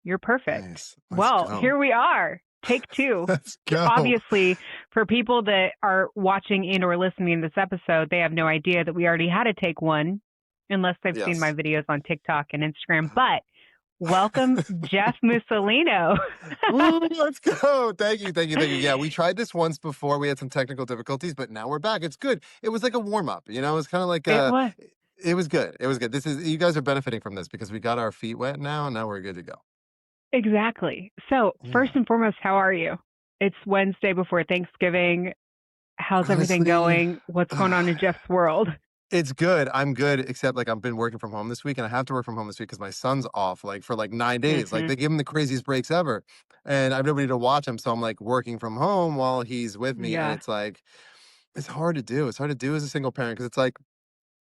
You're perfect. Nice. Let's Well, go. here we are. Take two. Let's go. Obviously, for people that are watching and or listening to this episode, they have no idea that we already had a take one, unless they've seen my Yes. videos on TikTok and Instagram. But welcome, Jeff Musolino. Woo, let's go. Thank you. Thank you. Thank you. Yeah, we tried this once before. We had some technical difficulties, but now we're back. It's good. It was like a warm up, you know, it's kind of like It was. it was good. It was good. This is, you guys are benefiting from this because we got our feet wet now and now we're good to go. Exactly. So, first Yeah. and foremost, how are you? It's Wednesday before Thanksgiving. How's everything Honestly, going? What's going on in Jeff's world? it's good. I'm good, except like I've been working from home this week and I have to work from home this week because my son's off like for like 9 days. Like Hmm. they give him the craziest breaks ever. And I have nobody to watch him. So I'm like working from home while he's with me. And Yeah. it's like, it's hard to do. It's hard to do as a single parent because it's like,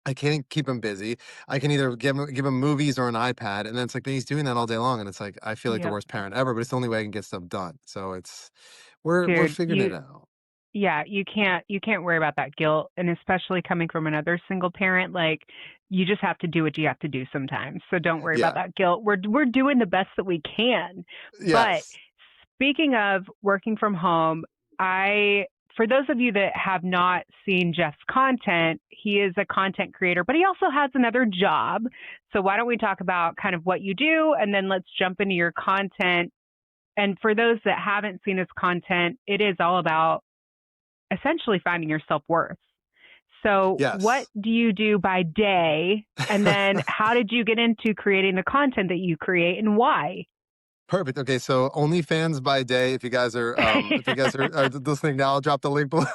I can't keep him busy. I can either give him movies or an iPad, and then it's like then he's doing that all day long, and it's like I feel like the Yep. worst parent ever. But it's the only way I can get stuff done. So it's we're Dude, figuring it out. yeah, you can't worry about that guilt, and especially coming from another single parent, like you just have to do what you have to do sometimes. So don't worry about Yeah. that guilt. We're doing the best that we can. But Yes. speaking of working from home, I for those of you that have not seen Jeff's content, he is a content creator, but he also has another job. So why don't we talk about kind of what you do and then let's jump into your content. And for those that haven't seen his content, it is all about essentially finding your self-worth. So, what Yes. do you do by day? And then how did you get into creating the content that you create and why? Perfect. Okay, so OnlyFans by day. If you guys are listening now, I'll drop the link below.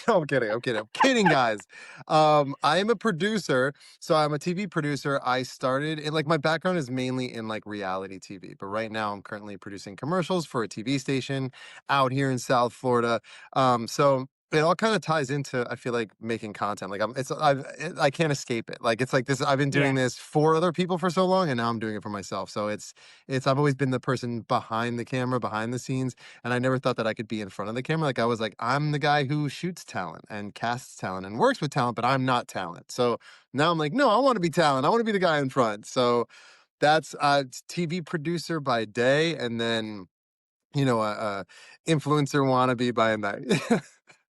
No, I'm kidding. I'm kidding. I'm kidding, guys. I am a producer, so I'm a TV producer. I started in like my background is mainly in like reality TV, but right now I'm currently producing commercials for a TV station out here in South Florida. So it all kind of ties into I feel like making content. Like I can't escape it. Like it's like this. I've been doing Yeah. this for other people for so long, and now I'm doing it for myself. So it's I've always been the person behind the camera, behind the scenes, and I never thought that I could be in front of the camera. Like I was like, I'm the guy who shoots talent and casts talent and works with talent, but I'm not talent. So now I'm like, no, I want to be talent. I want to be the guy in front. So that's TV producer by day, and then influencer wannabe by night.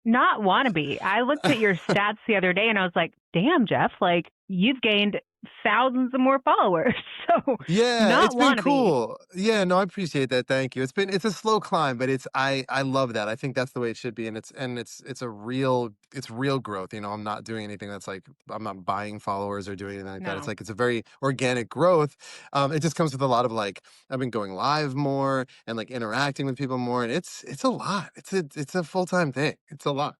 Not wannabe. I looked at your stats the other day and I was like, damn, Jeff, like you've gained thousands of more followers. So, Yeah, not it's been wannabe. cool. Yeah, no, I appreciate that. Thank you. It's a slow climb, but I love that. I think that's the way it should be, and it's real growth. You know, I'm not doing anything that's like I'm not buying followers or doing anything like that. It's No. like it's a very organic growth. It just comes with a lot of like I've been going live more and like interacting with people more, and it's a lot. It's a full-time thing. It's a lot.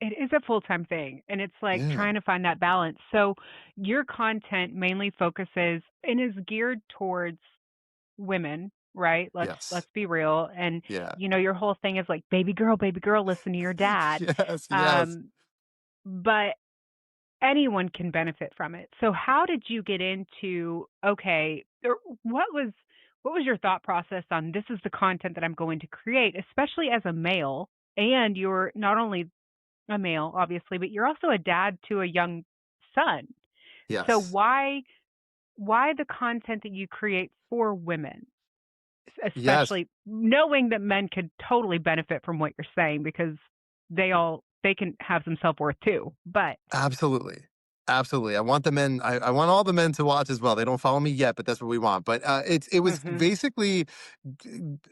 It is a full-time thing, and it's like Yeah. trying to find that balance. So, your content mainly focuses and is geared towards women, right? Let's Yes. be real. And Yeah. your whole thing is like, baby girl, listen to your dad. Yes. Yes. Um, but anyone can benefit from it. So how did you get into okay, or what was your thought process on this is the content that I'm going to create, especially as a male, and you're not only a male, obviously, but you're also a dad to a young son. So Yes. why the content that you create for women, Yes. especially knowing that men could totally benefit from what you're saying because they can have some self-worth too. But Absolutely. Absolutely. I want all the men to watch as well. They don't follow me yet, but that's what we want. But it was mhm, basically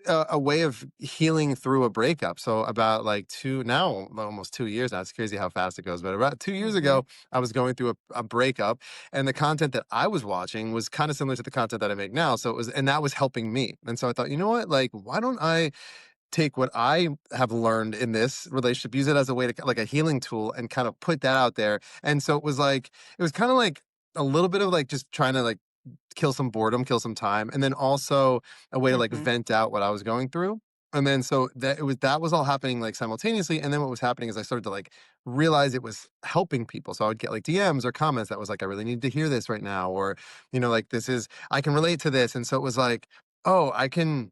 a way of healing through a breakup. So about like almost 2 years now. It's crazy how fast it goes. But about 2 years mhm, ago, I was going through a breakup, and the content that I was watching was kind of similar to the content that I make now. So and that was helping me. And so I thought, you know what? Like, why don't I take what I have learned in this relationship, use it as a way to like a healing tool and kind of put that out there. And so it was kind of like a little bit of like just trying to like kill some boredom, kill some time, and then also a way to like mhm. vent out what I was going through. And then so that was all happening like simultaneously. And then what was happening is I started to like realize it was helping people. So I would get like DMs or comments that was like, I really need to hear this right now, or like I can relate to this. And so it was like, oh, I can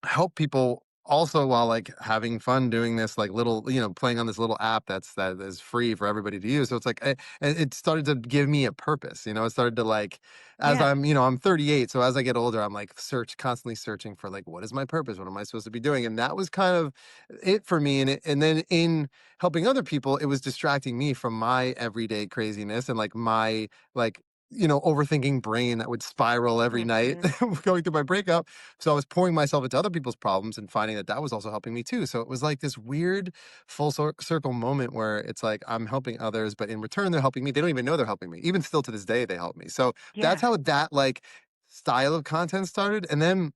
help people also while like having fun doing this like little, playing on this little app that is free for everybody to use. So it's like it started to give me a purpose. It started to like as Yeah. I'm 38, so as I get older, I'm like constantly searching for like what is my purpose? What am I supposed to be doing? And that was kind of it for me. And then in helping other people, it was distracting me from my everyday craziness and like my like overthinking brain that would spiral every night Mhm. going through my breakup. So I was pouring myself into other people's problems and finding that that was also helping me too. So it was like this weird circle moment where it's like I'm helping others, but in return, they're helping me. They don't even know they're helping me. Even still to this day, they help me. So that's Yeah. how that like style of content started. And then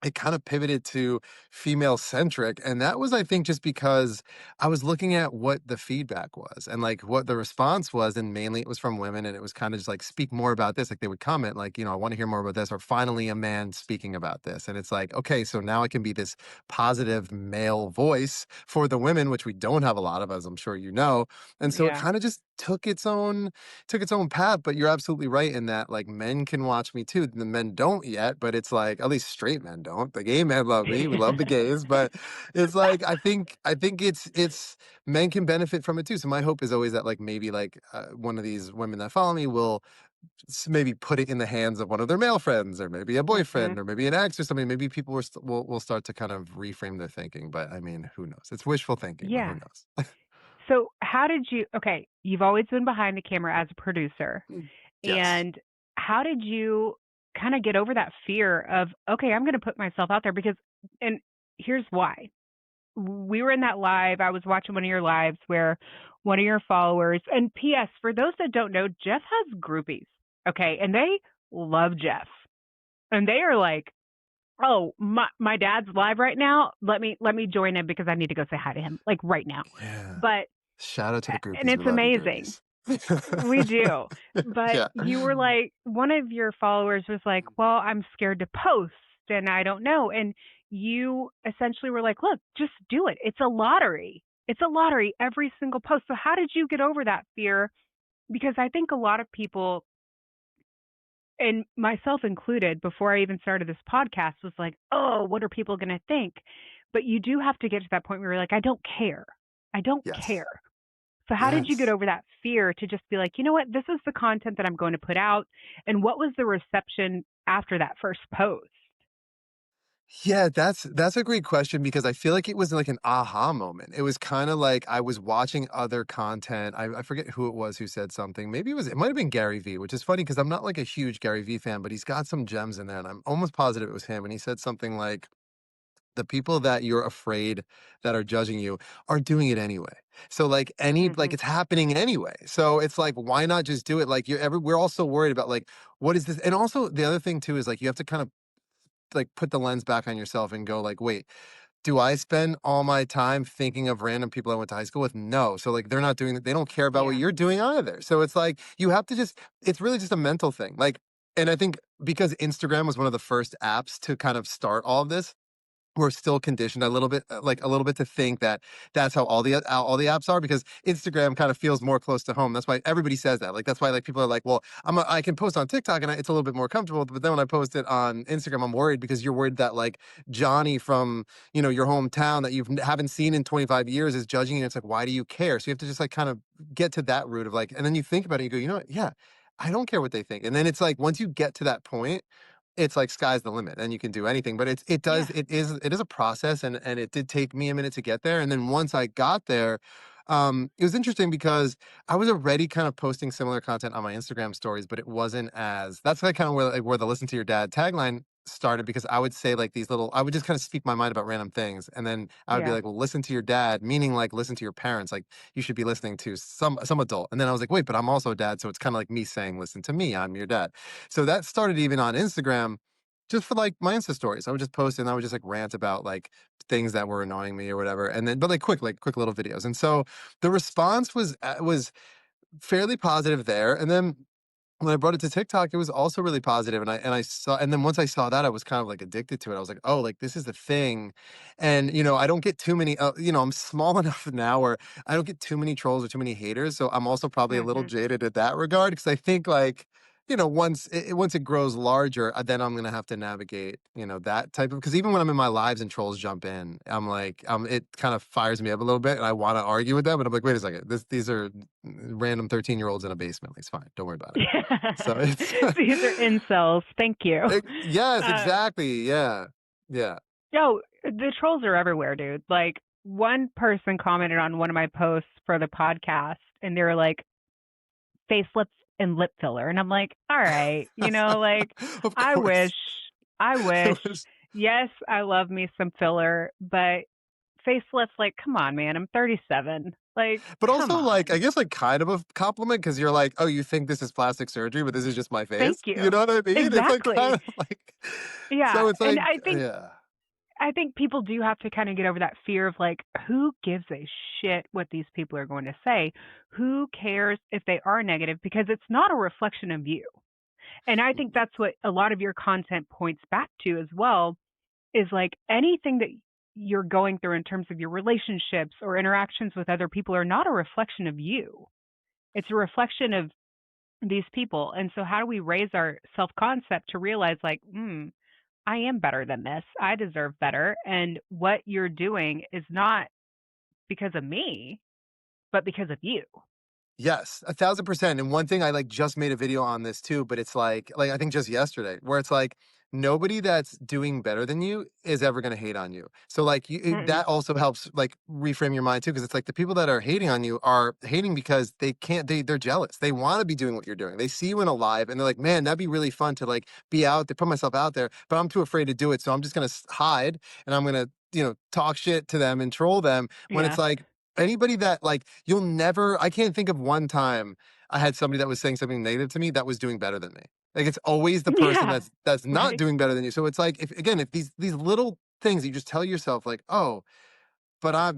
it kind of pivoted to female centric. And that was, I think, just because I was looking at what the feedback was and like what the response was. And mainly it was from women. And it was kind of just like, speak more about this. Like they would comment, like, I want to hear more about this, or finally a man speaking about this. And it's like, okay, so now I can be this positive male voice for the women, which we don't have a lot of, as I'm sure you know. And so it Yeah. kind of just took its own path. But you're absolutely right in that like men can watch me too. The men don't yet, but it's like at least straight men don't. The gay men love me. We love the gays, but it's like I think it's men can benefit from it too. So my hope is always that like maybe like one of these women that follow me will maybe put it in the hands of one of their male friends, or maybe a Mhm. boyfriend, or maybe an ex or something. Maybe people will start to kind of reframe their thinking. But I mean, who knows? It's wishful thinking, but who Yeah. knows? So, how did you okay, you've always been behind the camera as a producer, Yes. and how did you kinda get over that fear of, "Okay, I'm gonna put myself out there," because and here's why. We were in that live, I was watching one of your lives where one of your followers and PS, for those that don't know, Jeff has groupies, okay? And they love Jeff. And they are like, "Oh, my dad's live right now. Let me join him because I need to go say hi to him, like, right now." Yeah. But Shout out to the and groupies. We it's love you, amazing. groupies. We do. But Yeah. you were like one of your followers was like, "Well, I'm scared to post and I don't know." And you essentially were like, "Look, just do it. It's a lottery. It's a lottery every single post." So how did you get over that fear? Because I think a lot of people, and myself included, before I even started this podcast, was like, "Oh, what are people going to think?" But you do have to get to that point where you're like, "I don't care. I don't Yes. care." So how did you get Yes. over that fear to just be like, "You know what? This is the content that I'm going to put out." And what was the reception after that first post? Yeah, that's a great question because I feel like it was like an aha moment. It was kind of like I was watching other content. I forget who it was who said something. Maybe it might have been Gary Vee, which is funny because I'm not like a huge Gary Vee fan, but he's got some gems in there, and I'm almost positive it was him. And he said something like, the people that you're afraid that are judging you are doing it anyway. So like Mhm. it's happening anyway. So it's like why not just do it? Like we're all so worried about like what is this? And also the other thing too is like you have to kind of like put the lens back on yourself and go like, wait, do I spend all my time thinking of random people I went to high school with? No. So like they're not doing that. They don't care about what Yeah. you're doing either. So it's like you have to just it's really just a mental thing. Like and I think because Instagram was one of the first apps to kind of start all of this, we're still conditioned a little bit, like a little bit to think that that's how all the apps are because Instagram kind of feels more close to home. That's why everybody says that. Like that's why like people are like, well, I can post on TikTok and it's a little bit more comfortable, but then when I post it on Instagram, I'm worried because you're worried that like Johnny from your hometown that haven't seen in 25 years is judging you. It's like why do you care? So you have to just like kind of get to that root of like, and then you think about it, you go, you know what? Yeah, I don't care what they think. And then it's like once you get to that point it's like sky's the limit and you can do anything, but Yeah. it is a process and it did take me a minute to get there. And then once I got there, it was interesting because I was already kind of posting similar content on my Instagram stories, but it wasn't as that's like kind of where the listen to your dad tagline started because I would say like I would just kind of speak my mind about random things. And then I would be Yeah. like, well, listen to your dad, meaning like listen to your parents. Like you should be listening to some adult. And then I was like, wait, but I'm also a dad. So it's kind of like me saying, listen to me, I'm your dad. So that started even on Instagram, just for like my Insta stories. I would just post and I would just like rant about like things that were annoying me or whatever. And then, but like quick little videos. And so the response was fairly positive there. And then when I brought it to TikTok, it was also really positive. And I saw, and then once I saw that, I was kind of like addicted to it. I was like, oh, like this is the thing. And I don't get too many. I'm small enough now where I don't get too many trolls or too many haters. So I'm also probably a little Mhm. jaded at that regard because I think like once it grows larger, then I'm gonna have to navigate, that type of, because even when I'm in my lives and trolls jump in, I'm like, it kind of fires me up a little bit, and I want to argue with them, and I'm like, wait a second, these are random 13-year-olds in a basement. Like, it's fine, don't worry about it. So it's These are incels. Thank you. yes, Uh, exactly, yeah, yeah. no, the trolls are everywhere, dude. Like one person commented on one of my posts for the podcast, and they were like, facelifts and lip filler. And I'm like, all right, like Of I wish, course. I It wish. was Yes, I love me some filler, but facelifts, like, come on, man, I'm 37. Like, but come also, like, I on. guess, like, kind of a compliment, because you're like, "Oh, you think this is plastic surgery, but this is just my Thank face?" You you. know what I mean? It's, like, kind Exactly. of like Yeah. so it's And like yeah. I think people do have to kind of get over that fear of like, who gives a shit what these people are going to say? Who cares if they are negative? Because it's not a reflection of you. And I think that's what a lot of your content points back to as well, is like anything that you're going through in terms of your relationships or interactions with other people are not a reflection of you. It's a reflection of these people. And so how do we raise our self-concept to realize like, I am better than this. I deserve better. And what you're doing is not because of me, but because of you. Yes, 1,000%, and one thing I, like, just made a video on this too, but it's like, I think just yesterday, where it's like, nobody that's doing better than you is ever gonna hate on you. So, like, Mm-mm. that also helps, like, reframe your mind too, because it's like the people that are hating on you are hating because they can't they're jealous. They wanna be doing what you're doing. They see you in a live, and they're like, "Man, that'd be really fun to, like, be out there, put myself out there, but I'm too afraid to do it, so I'm just gonna hide, and I'm gonna, talk shit to them and troll them," when it's Yeah. like, anybody that, like, I can't think of one time I had somebody that was saying something negative to me that was doing better than me. Like, it's always the person Yeah. that's not Right. doing better than you. So it's like, if these little things you just tell yourself, like, "Oh, but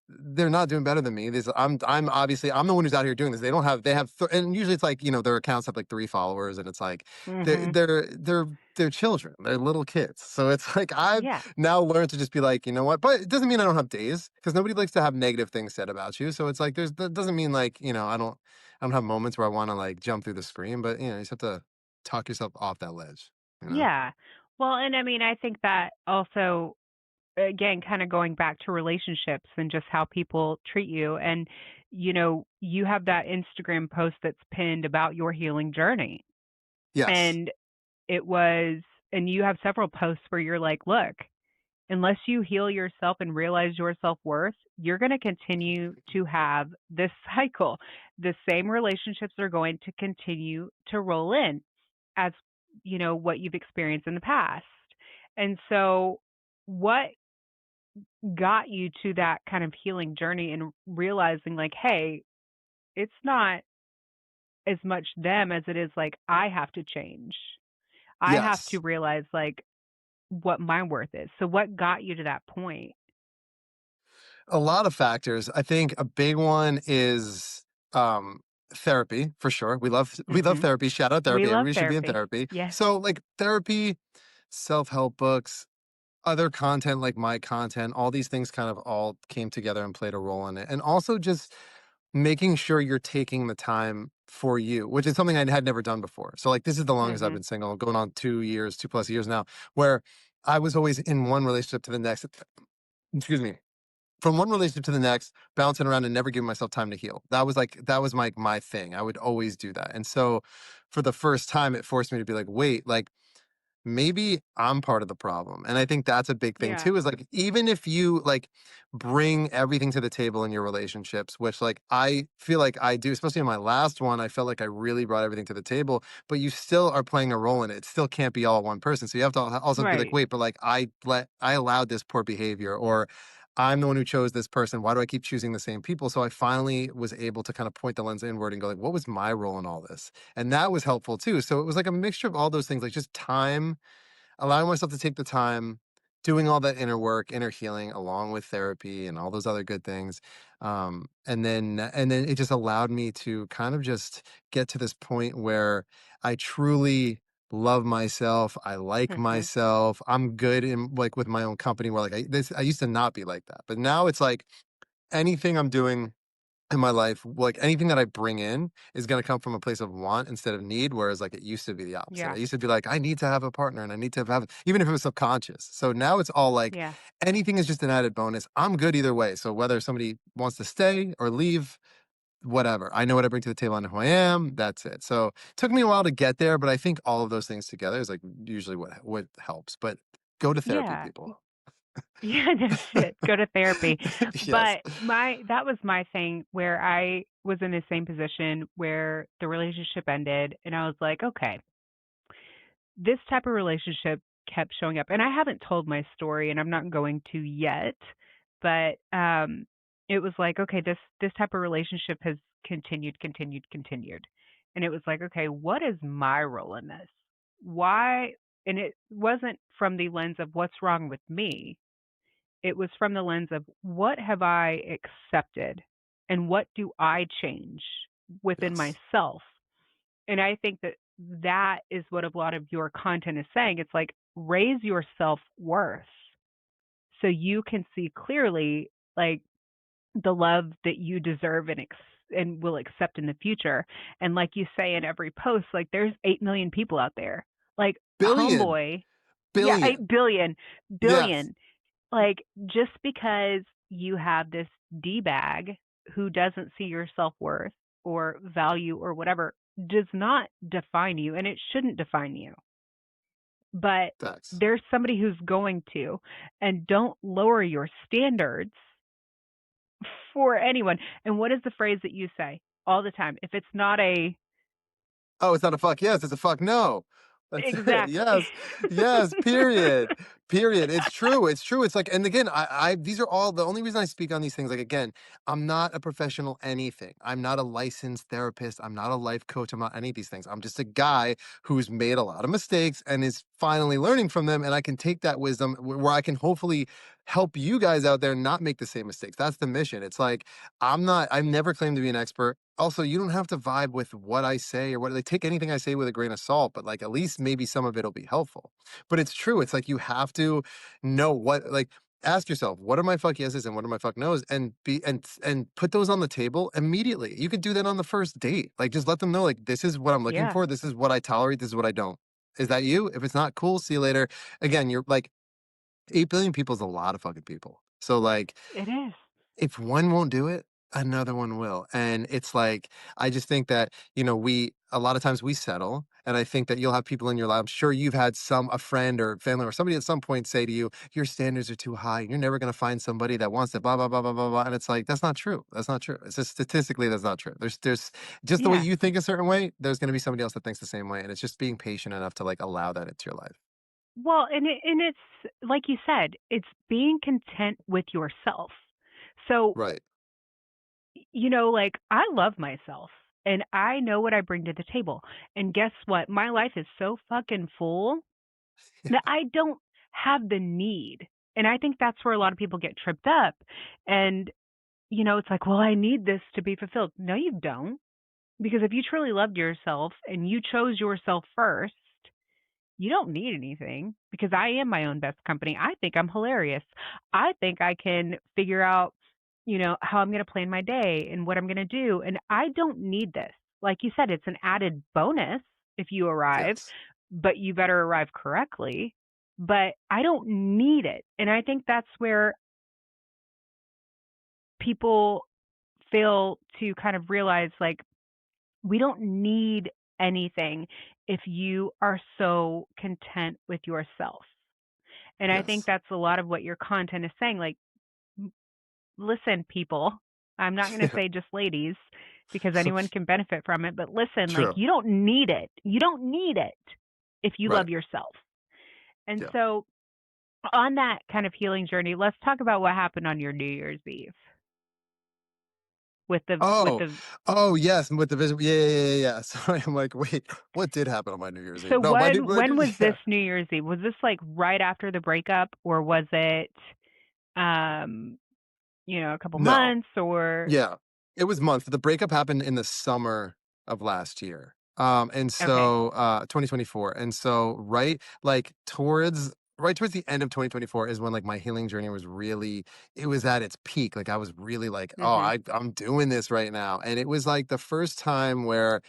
they're not doing better than me. I'm obviously I'm the one who's out here doing this. They have and usually it's like, their accounts have like 3 followers, and it's like they're Hmm. they're they're they're children. They're little kids. So it's like I've Yeah. now learned to just be like, you know what? But it doesn't mean I don't have days, because nobody likes to have negative things said about you. So it's like that doesn't mean like, I don't have moments where I want to like jump through the screen, but you just have to talk yourself off that ledge, you know? Yeah. Well, and I mean, I think that also, again, kind of going back to relationships and just how people treat you. And, you have that Instagram post that's pinned about your healing journey. Yes. And it was, and you have several posts where you're like, look, unless you heal yourself and realize your self worth, you're going to continue to have this cycle. The same relationships are going to continue to roll in as, what you've experienced in the past. And so, what got you to that kind of healing journey and realizing, like, hey, it's not as much them as it is like, I have to change. I have to Yes. realize, like, what my worth is. So, what got you to that point? A lot of factors. I think a big one is um therapy, for sure. We love Hmm. therapy. Shout out We therapy. love Everybody should be in therapy. therapy. Yes. So like therapy, self-help books, other content like my content, all these things kind of all came together and played a role in it. And also just making sure you're taking the time for you, which is something I had never done before. So like this is the longest I've Hmm. been single, going on 2 years, 2+ years now, where I was always in one relationship to the next. Excuse me, from one relationship to the next, bouncing around and never giving myself time to heal. That was my thing. I would always do that. And so for the first time, it forced me to be like, wait, like maybe I'm part of the problem. And I think that's a big thing Yeah. too, is like, even if you like bring everything to the table in your relationships, which like I feel like I do, especially in my last one, I felt like I really brought everything to the table, but you still are playing a role in it. It still can't be all one person. So you have to also be like, Right. wait, but like I allowed this poor behavior, or I'm the one who chose this person. Why do I keep choosing the same people? So I finally was able to kind of point the lens inward and go like, what was my role in all this? And that was helpful too. So it was like a mixture of all those things, like just time, allowing myself to take the time, doing all that inner work, inner healing, along with therapy and all those other good things. And then it just allowed me to kind of just get to this point where I truly love myself. I like Hmm. myself. I'm good in like with my own company, where like I used to not be like that. But now it's like anything I'm doing, in my life, like anything that I bring in is going to come from a place of want instead of need. Whereas like it used to be the opposite. I Yeah. used to be like, I need to have a partner and I need to have, even if it was subconscious. So now it's all like Yeah. anything is just an added bonus. I'm good either way. So whether somebody wants to stay or leave, whatever, I know what I bring to the table. I know who I am. That's it. So it took me a while to get there, but I think all of those things together is like usually what helps. But go to therapy, Yeah. people. Yeah, no shit. Go to therapy. Yes. But that was my thing where I was in the same position where the relationship ended and I was like, okay, this type of relationship kept showing up. And I haven't told my story and I'm not going to yet, but it was like, okay, this type of relationship has continued. And it was like, okay, what is my role in this? Why? And it wasn't from the lens of what's wrong with me. It was from the lens of what have I accepted and what do I change within Yes. myself. And I think that that is what a lot of your content is saying. It's like raise your self-worth so you can see clearly like the love that you deserve and will accept in the future. And like you say in every post, like there's 8 million people out there. Like Billion. homeboy, yeah, Billion. 8 billion, Yes. billion. Like just because you have this D bag who doesn't see your self-worth or value or whatever does not define you and it shouldn't define you. But Facts. there's somebody who's going to, and don't lower your standards for anyone. And what is the phrase that you say all the time? If it's not a Oh, it's not a fuck yes, it's a fuck no. That's it. exactly. Yes. Yes, period. Period. It's true. It's true. It's like, and again, these are all the only reason I speak on these things. Like, again, I'm not a professional anything. I'm not a licensed therapist. I'm not a life coach. I'm not any of these things. I'm just a guy who's made a lot of mistakes and is finally learning from them. And I can take that wisdom where I can hopefully help you guys out there not make the same mistakes. That's the mission. It's like, I've never claimed to be an expert. Also, you don't have to vibe with what I say or what like take anything I say with a grain of salt, but like at least maybe some of it'll be helpful. But it's true. It's like you have to know what like ask yourself, what are my fuck yeses and what are my fuck nos? And and put those on the table immediately. You could do that on the first date. Like just let them know, like, this is what I'm looking Yeah, for, this is what I tolerate, this is what I don't. Is that you? If it's not cool, see you later. Again, you're like 8 billion people is a lot of fucking people. So like it is. if one won't do it, another one will. And it's like, I just think that, a lot of times we settle. And I think that you'll have people in your life. I'm sure you've had a friend or family or somebody at some point say to you, your standards are too high. You're never going to find somebody that wants to blah, blah, blah, blah, blah, blah. And it's like, that's not true. That's not true. It's just statistically, that's not true. There's just the way Yeah. you think a certain way, there's going to be somebody else that thinks the same way. And it's just being patient enough to like allow that into your life. Well, and it's like you said, it's being content with yourself. So, Right. like I love myself and I know what I bring to the table. And guess what? My life is so fucking full that I don't have the need. And I think that's where a lot of people get tripped up. And, it's like, well, I need this to be fulfilled. No, you don't. Because if you truly loved yourself and you chose yourself first, you don't need anything because I am my own best company. I think I'm hilarious. I think I can figure out, how I'm going to plan my day and what I'm going to do. And I don't need this. Like you said, it's an added bonus if you arrive, Yes. but you better arrive correctly. But I don't need it. And I think that's where people fail to kind of realize like, we don't need anything if you are so content with yourself. And I think Yes. that's a lot of what your content is saying. Like, listen, people, I'm not going to say just ladies because anyone can benefit from it, but listen, like, True. you don't need it. You don't need it if you Right. love yourself. And Yeah. so, on that kind of healing journey, let's talk about what happened on your New Year's Eve with Oh, the oh, yes, with the vision, yeah, yeah, yeah, yeah, yeah. Sorry, I'm like, "Wait, what did happen on my New Year's So Eve?" No, my when New was this yeah. New Year's Eve? Was this like right after the breakup or was it um, a couple No. months or Yeah. It was months. The breakup happened in the summer of last year. And okay. so, 2024, and so, right, like, towards right towards the end of 2024 is when like my healing journey was really, it was at its peak. Like I was really like, oh, Mhm. I'm doing this right now. And it was like the first time where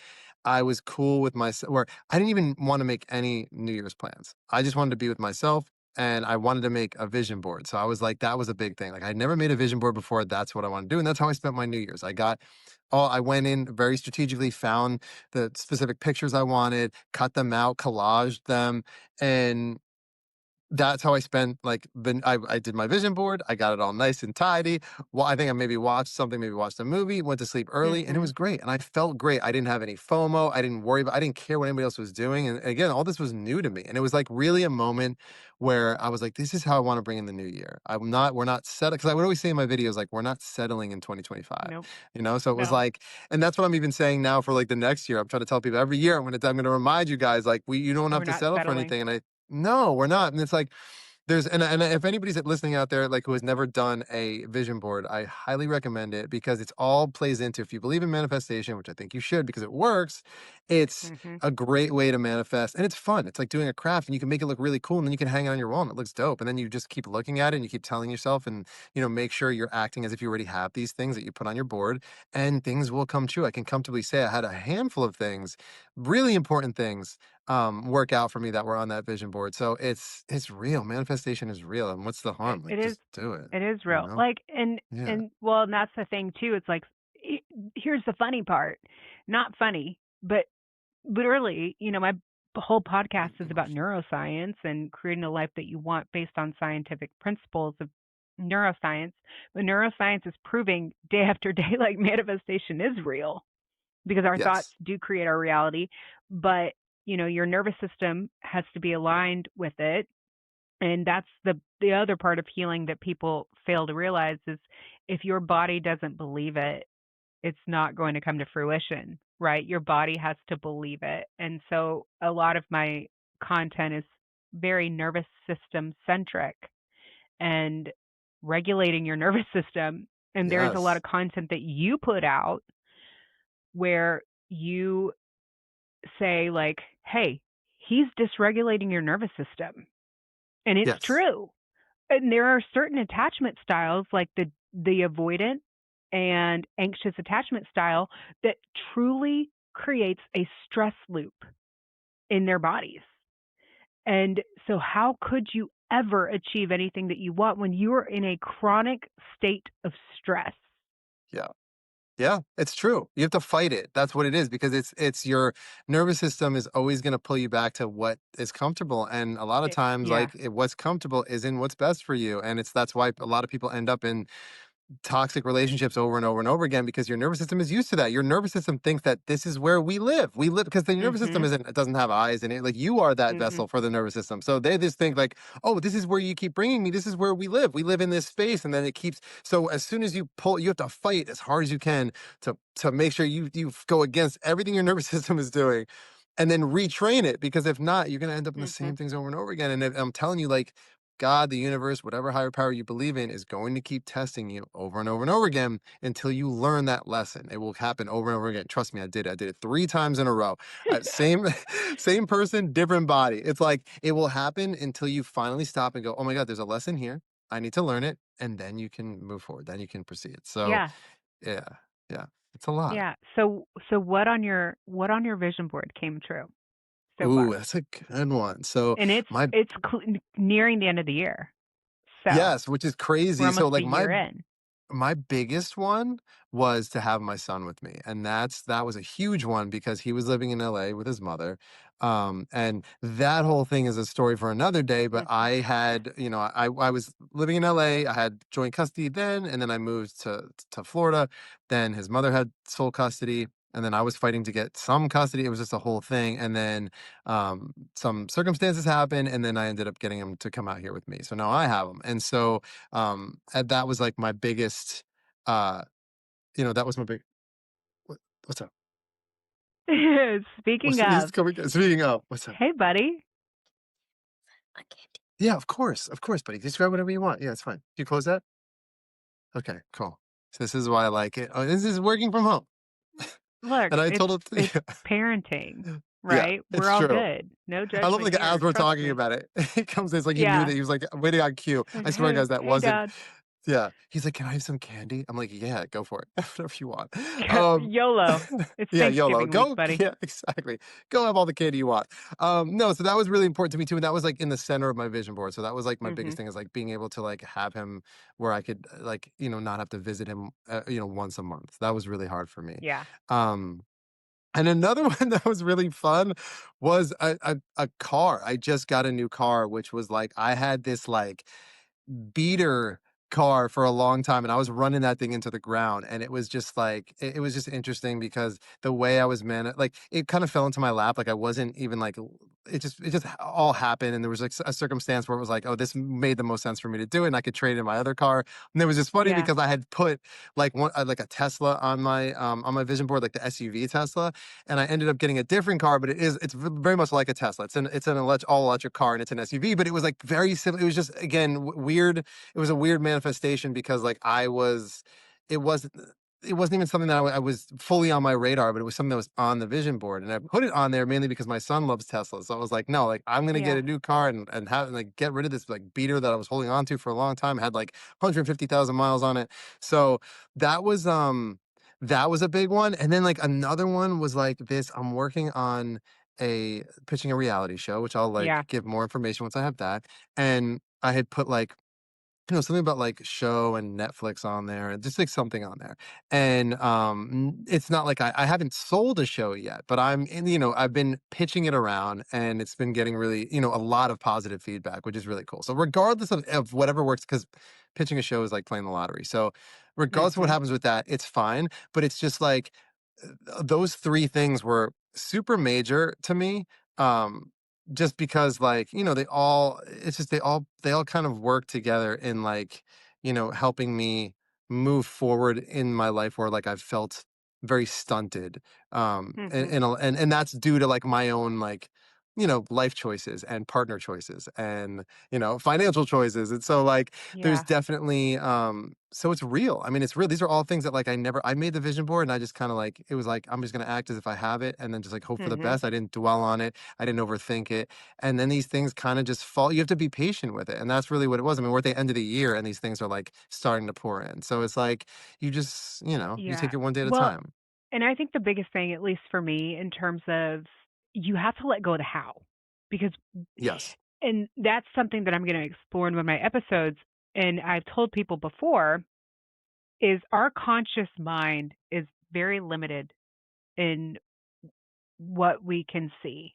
I was cool with myself, where I didn't even want to make any New Year's plans. I just wanted to be with myself and I wanted to make a vision board. So I was like, that was a big thing. Like I'd never made a vision board before. That's what I want to do. And that's how I spent my New Year's. I went in very strategically, found the specific pictures I wanted, cut them out, collaged them, and that's how I spent like I did my vision board. I got it all nice and tidy. Well, I think I maybe watched something, maybe watched a movie, went to sleep early, and it Mhm. was great. And I felt great. I didn't have any FOMO. I didn't care what anybody else was doing. And again, all this was new to me. And it was like really a moment where I was like, this is how I want to bring in the new year. We're not settled. Cause I would always say in my videos, like, we're not settling in 2025, Nope. you know? So it was No. like, and that's what I'm even saying now for like the next year. I'm trying to tell people every year, I'm going to remind you guys, like, you don't have We're to not settle for settling. anything. No, we're not. And it's like, and if anybody's listening out there, like who has never done a vision board, I highly recommend it because it's all plays into, if you believe in manifestation, which I think you should because it works, it's Mhm. a great way to manifest and it's fun. It's like doing a craft and you can make it look really cool and then you can hang it on your wall and it looks dope. And then you just keep looking at it and you keep telling yourself and, make sure you're acting as if you already have these things that you put on your board and things will come true. I can comfortably say I had a handful of things, really important things work out for me that were on that vision board. So it's real. Manifestation is real. And what's the harm? It Like is just do it, it is you real. know? Like, Yeah. and well, and that's the thing too. It's like, e here's the funny part. Not funny, but literally, my whole podcast is about neuroscience and creating a life that you want based on scientific principles of neuroscience. But neuroscience is proving day after day, like, manifestation is real because our thoughts Yes. do create our reality. But, your nervous system has to be aligned with it. And that's the other part of healing that people fail to realize is if your body doesn't believe it, it's not going to come to fruition, right? Your body has to believe it. And so a lot of my content is very nervous system centric and regulating your nervous system. And there's a lot Yes. of content that you put out where you say, like, hey, he's dysregulating your nervous system. And it's Yes. true. And there are certain attachment styles, like the avoidant and anxious attachment style, that truly creates a stress loop in their bodies. And so how could you ever achieve anything that you want when you're in a chronic state of stress? Yeah. Yeah, it's true. You have to fight it. That's what it is because it's your nervous system is always going to pull you back to what is comfortable and a lot of times Yeah. what's comfortable isn't what's best for you and that's why a lot of people end up in toxic relationships over and over and over again because your nervous system is used to that. Your nervous system thinks that this is where we live. We live because the nervous system Mhm. it doesn't have eyes in it. Like you are that Mhm. vessel for the nervous system. So they just think like, oh, this is where you keep bringing me. This is where we live. We live in this space, and then it keeps. So as soon as you pull, you have to fight as hard as you can to make sure you go against everything your nervous system is doing and then retrain it because if not, you're going to end up in the Mhm. same things over and over again. And I'm telling you, like, God, the universe, whatever higher power you believe in, is going to keep testing you over and over and over again until you learn that lesson. It will happen over and over again. Trust me, I did it. I did it 3 times in a row. Same, same person, different body. It's like it will happen until you finally stop and go, "Oh my God, there's a lesson here. I need to learn it," and then you can move forward. Then you can proceed. So, Yeah. yeah, yeah, it's a lot. Yeah. So what on your vision board came true so Ooh, far? that's a good one. So And it's my it's nearing the end of the year. So, yes, which is we're crazy. So almost a like year in. my biggest one was to have my son with me, and that was a huge one because he was living in LA with his mother, and that whole thing is a story for another day, but Mhm. I had, I was living in LA, I had joint custody then, and then I moved to Florida, then his mother had sole custody, and then I was fighting to get some custody, it was just a whole thing, and then, some circumstances happened, and then I ended up getting him to come out here with me, so now I have him, and so and that was like my biggest, uh, that was my big. What, what's up? Speaking He's of, coming. Speaking of, what's up? hey, buddy. Yeah, of course, buddy. Just grab whatever you want. Yeah, it's fine. You close that? Okay, cool. So this is why I like it. Oh, this is working from home, Look, and I it's told him. it's parenting. Yeah, right? We're it's all true. good. No I love, judgment like, as here. we're Trust talking me. about it, he comes in, it's like he knew Yeah. that he was, like, waiting on cue. Like, I swear, hey, guys, that hey, wasn't. dad. Yeah. He's like, "Can I have some candy?" I'm like, "Yeah, go for it. Whatever you want." Um, YOLO. It's yeah, YOLO. Thanksgiving week, Go buddy. yeah, exactly. Go have all the candy you want. No, so that was really important to me too, and that was, like, in the center of my vision board. So that was, like, my biggest Mhm. thing is, like, being able to, like, have him where I could, like, not have to visit him, once a month. That was really hard for me. Yeah. Um and another one that was really fun was a car. I just got a new car, which was like I had this like beater car for a long time and I was running that thing into the ground and it was just like it was just interesting because the way I was like it kind of fell into my lap like I wasn't even like it just all happened and there was like a circumstance where it was like oh this made the most sense for me to do it and I could trade in my other car and it was just funny Yeah. because I had put like one like a Tesla on my vision board like the SUV Tesla and I ended up getting a different car but very much like a Tesla it's an all electric car and it's an SUV but it was like very similar it was just again weird it was a weird manifestation because like it wasn't it wasn't even something that I was fully on my radar, but it was something that was on the vision board, and I put it on there mainly because my son loves Tesla. So I was like, no, like I'm gonna get Yeah. a new car and have like get rid of this like beater that I was holding on to for a long time. It had like 150,000 miles on it. So that was that was a big one. And then like another one was like this. I'm working on a pitching a reality show, which I'll Yeah. like give more information once I have that. And I had put like something about like show and Netflix on there, and just like something on there. And it's not like I haven't sold a show yet, but I'm in, I've been pitching it around and it's been getting really, a lot of positive feedback, which is really cool. So regardless of whatever works, because pitching a show is like playing the lottery. So regardless of what Mhm. happens with that, it's fine. But it's just like those three things were super major to me. Um, just because like, they all it's just they all kind of work together in like, helping me move forward in my life where like I've felt very stunted. And Mhm. and that's due to like my own like, life choices and partner choices and, financial choices. And so like there's Yeah. definitely so it's real. I mean, it's real. These are all things that like I made the vision board and I just kind of like it was like I'm just gonna act as if I have it and then just like hope for the Mhm. best. I didn't dwell on it. I didn't overthink it. And then these things kind of just fall. You have to be patient with it. And that's really what it was. I mean, we're at the end of the year and these things are like starting to pour in. So it's like you just, you Yeah. take it one day at a Well, time. and I think the biggest thing, at least for me, in terms of you have to let go of the how. Because Yes. and that's something that I'm gonna explore in one of my episodes, and I've told people before, is our conscious mind is very limited in what we can see.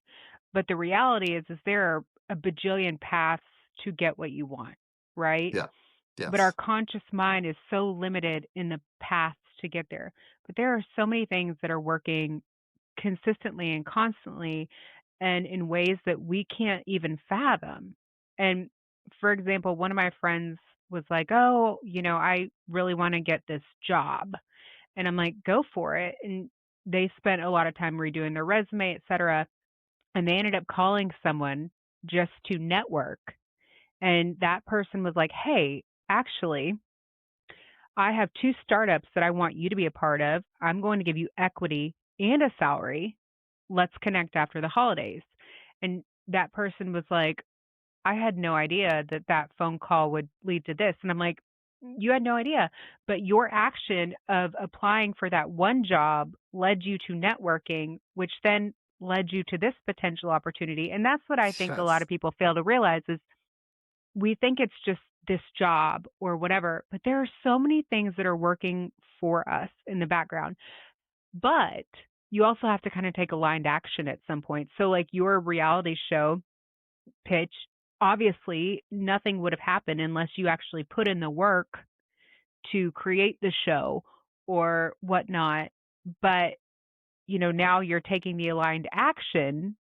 But the reality is there are a bajillion paths to get what you want, right? Yeah. But our Yes. conscious mind is so limited in the paths to get there. But there are so many things that are working consistently and constantly and in ways that we can't even fathom. And for example, one of my friends was like, "Oh, I really want to get this job." And I'm like, "Go for it." And they spent a lot of time redoing their resume, et cetera. And they ended up calling someone just to network. And that person was like, "Hey, actually, I have two startups that I want you to be a part of. I'm going to give you equity and a salary. Let's connect after the holidays." And that person was like, "I had no idea that that phone call would lead to this." And I'm like, "You had no idea, but your action of applying for that one job led you to networking, which then led you to this potential opportunity." And that's what I think a lot Yes. of people fail to realize is we think it's just this job or whatever, but there are so many things that are working for us in the background. But you also have to kind of take aligned action at some point. So, like your reality show pitch, obviously, nothing would have happened unless you actually put in the work to create the show or whatnot. But, now you're taking the aligned action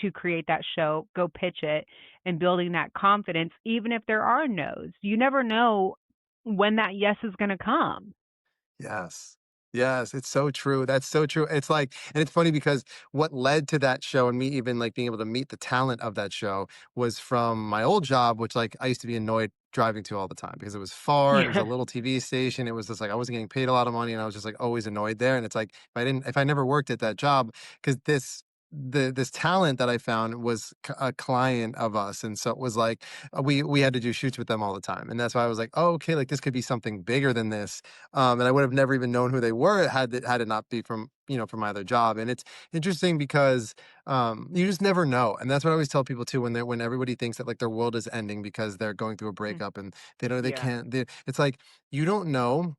to create that show, go pitch it, and building that confidence, even if there are no's. You never know when that yes is going to come. Yes. Yes, it's so true. That's so true. It's like and it's funny because what led to that show and me even, like, being able to meet the talent of that show was from my old job, which, like, I used to be annoyed driving to all the time because it was far, it was a Yeah. little TV station, it was just, like, I wasn't getting paid a lot of money, and I was just, like, always annoyed there, and it's like, if I never worked at that job, because this this talent that I found was a client of us, and so it was like we had to do shoots with them all the time, and that's why I was like, oh, okay, like this could be something bigger than this, and I would have never even known who they were had it not be from from my other job. And it's interesting because you just never know, and that's what I always tell people too when everybody thinks that like their world is ending because they're going through a Mm. breakup and they Yeah. can't. It's like you don't know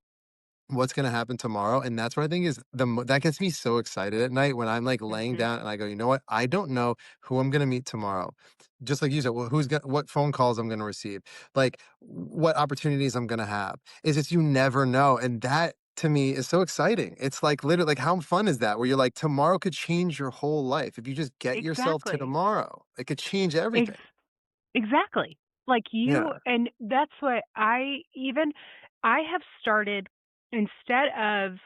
what's gonna happen tomorrow, and that's what I think is that gets me so excited at night when I'm, like, laying Mhm. down and I go, "You know what? I don't know who I'm gonna meet tomorrow." Just like you said, well, what phone calls I'm gonna receive, like, what opportunities I'm gonna have. It's just you never know, and that to me is so exciting. It's like, literally like, how fun is that? Where you're like, tomorrow could change your whole life. If you just get yourself to Exactly. tomorrow, it could change Ex everything. exactly. Like you Yeah, and that's what I have started instead of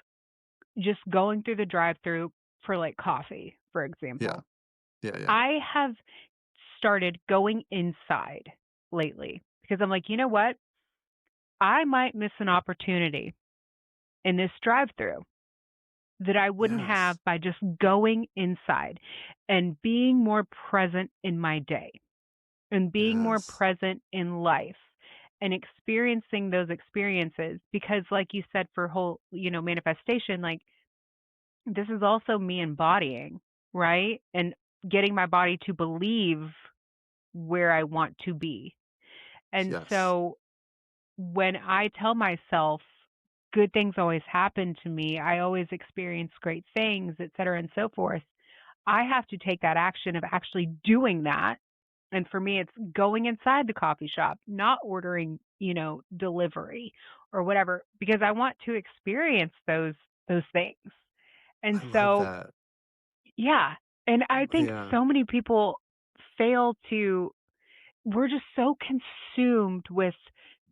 just going through the drive-through for like coffee, for yeah, example. yeah, yeah. I have started going inside lately because I'm like, "You know what? I might miss an opportunity in this drive-through that I wouldn't have Yes, by just going inside and being more present in my day and being more yes. present in life and experiencing those experiences because like you said for whole, manifestation, like this is also me embodying, right? And getting my body to believe where I want to be. And Yes. so when I tell myself good things always happen to me, I always experience great things, et cetera, and so forth, I have to take that action of actually doing that. And for me, it's going inside the coffee shop, not ordering, delivery or whatever, because I want to experience those things. And I love so, that. yeah. And I think Yeah. so many people fail to we're just so consumed with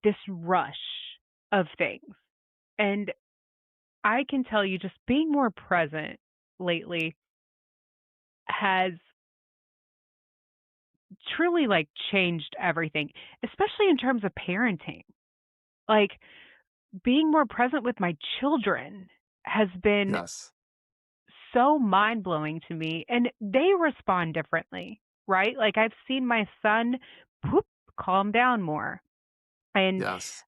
this rush of things. And I can tell you just being more present lately has truly like changed everything, especially in terms of parenting. Like being more present with my children has been Yes. so mind blowing to me and they respond differently, right? Like I've seen my son whoop, calm down more. And Yes.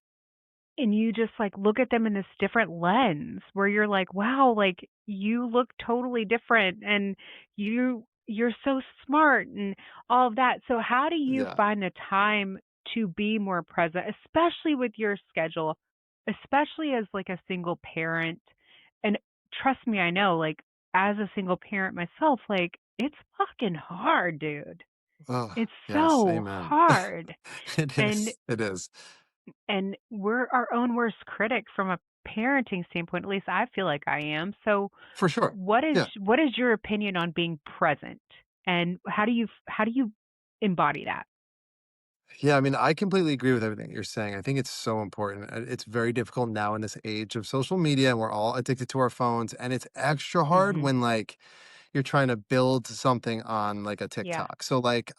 And you just, like, look at them in this different lens where you're like, "Wow, like, you look totally different, and you're so smart," and all of that. So how do you Yeah. find the time to be more present, especially with your schedule, especially as, like, a single parent? And trust me, I know, like, as a single parent myself, like, it's fucking hard, dude. Oh, It's yes. so Amen. hard. It And is. It is. we're our own worst critic from a parenting standpoint, at least I feel like I am. So For sure. Yeah. what is your opinion on being present? And how do you embody that? Yeah, I mean, I completely agree with everything you're saying. I think it's so important. It's very difficult now in this age of social media, and we're all addicted to our phones. And it's extra hard Mhm. when like you're trying to build something on like a Yeah. TikTok. So like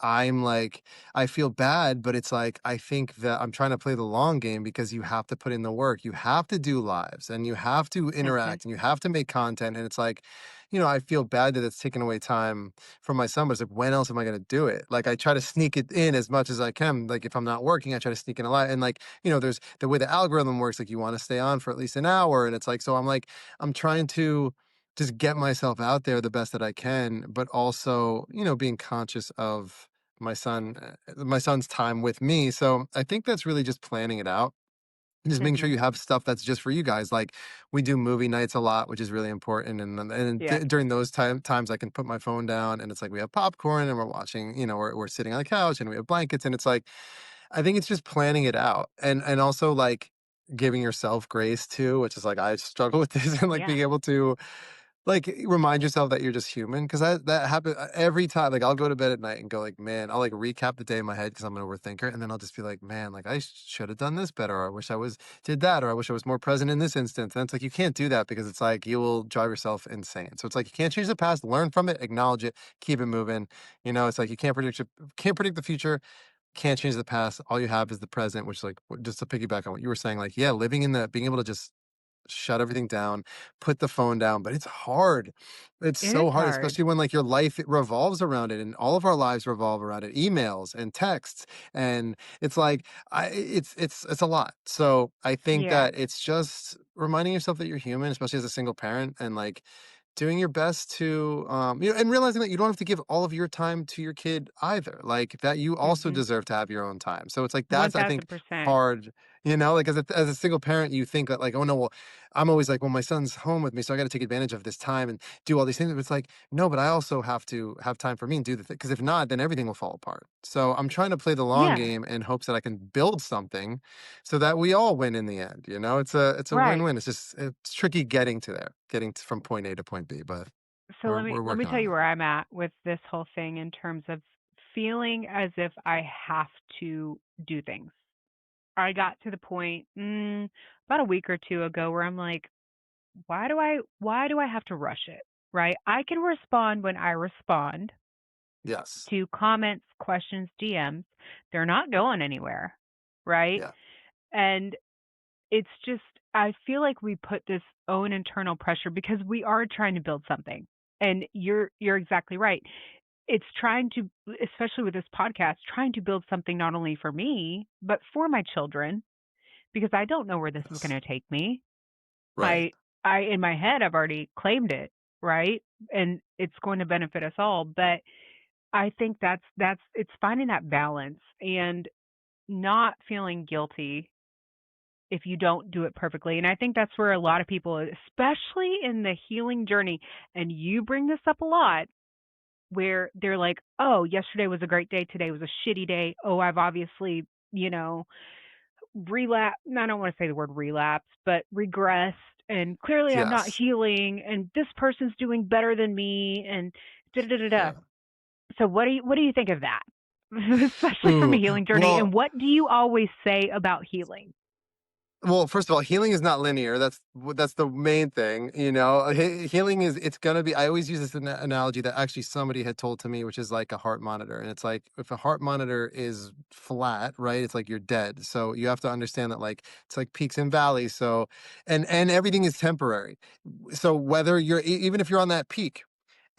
I feel bad, but it's like I think that I'm trying to play the long game because you have to put in the work. You have to do lives and you have to Mhm. interact and you have to make content. And it's like, I feel bad that it's taking away time from my son, but it's like, when else am I gonna do it? Like I try to sneak it in as much as I can. Like if I'm not working, I try to sneak in a lot. And like, there's the way the algorithm works, like you want to stay on for at least an hour. And it's like, so I'm trying to just get myself out there the best that I can, but also, being conscious of my son's time with me. So I think that's really just planning it out. Just making sure Mhm. you have stuff that's just for you guys. Like we do movie nights a lot, which is really important. And Yeah. during those times, I can put my phone down, and it's like we have popcorn and we're watching. We're sitting on the couch and we have blankets, and it's like I think it's just planning it out, and also like giving yourself grace too, which is like I struggle with this, and like Yeah. being able to like, remind yourself that you're just human, 'cause that happen every time, like, I'll go to bed at night and go like, "Man," I'll, like, recap the day in my head because 'cause I'm an overthinker, and then I'll just be like, "Man, like, I should have done this better, or I wish I was did that, or I wish I was more present in this instance," and it's like, you can't do that because it's like, you will drive yourself insane. So it's like, you can't change the past, learn from it, acknowledge it, keep it moving, it's like, you can't predict the future, can't change the past, all you have is the present, which, like, just to piggyback on what you were saying, like, yeah, living in the being able to just shut everything down, put the phone down, but it's hard. It's It is so hard, hard. especially when like your life it revolves around it, and all of our lives revolve around it, emails and texts, and it's like it's a lot. So I think Yeah. that it's just reminding yourself that you're human, especially as a single parent, and like doing your best to and realizing that you don't have to give all of your time to your kid either, like that you also Mhm. deserve to have your own time. So it's like that's I think 1000%. hard, like as a single parent you think that like, oh no, well I'm always like, well my son's home with me, so I got to take advantage of this time and do all these things. But it's like, no, but I also have to have time for me and do the thing, because if not, then everything will fall apart. So I'm trying to play the long Yeah. game in hopes that I can build something so that we all win in the end. It's a Right. win-win. It's just it's tricky getting to there, from point A to point B, but So we're let me we're let me working tell on you it. where I'm at with this whole thing in terms of feeling as if I have to do things. I got to the point about a week or two ago where I'm like, why do I have to rush it? Right? I can respond when I respond Yes. to comments, questions, DMs. They're not going anywhere, right? Yeah. And it's just I feel like we put this own internal pressure because we are trying to build something. And you're exactly right. It's trying to, especially with this podcast, trying to build something not only for me, but for my children because I don't know where this is Yes. going to take me. Right. I in my head I've already claimed it, right? And it's going to benefit us all, but I think that's it's finding that balance and not feeling guilty if you don't do it perfectly. And I think that's where a lot of people, especially in the healing journey, and you bring this up a lot, where they're like, oh, yesterday was a great day. Today was a shitty day. Oh, I've obviously, relapse. I don't want to say the word relapse, but regressed. And clearly I'm not Yes. healing. And this person's doing better than me. And da da da da. Yeah. So what do you think of that? Especially from a Ooh. healing journey. Well, And what do you always say about healing? first of all, healing is not linear. That's the main thing. Healing is it's gonna be. I always use this analogy that actually somebody had told to me, which is like a heart monitor. And it's like if a heart monitor is flat, right? It's like you're dead. So you have to understand that like it's like peaks and valleys. So and everything is temporary. So whether even if you're on that peak,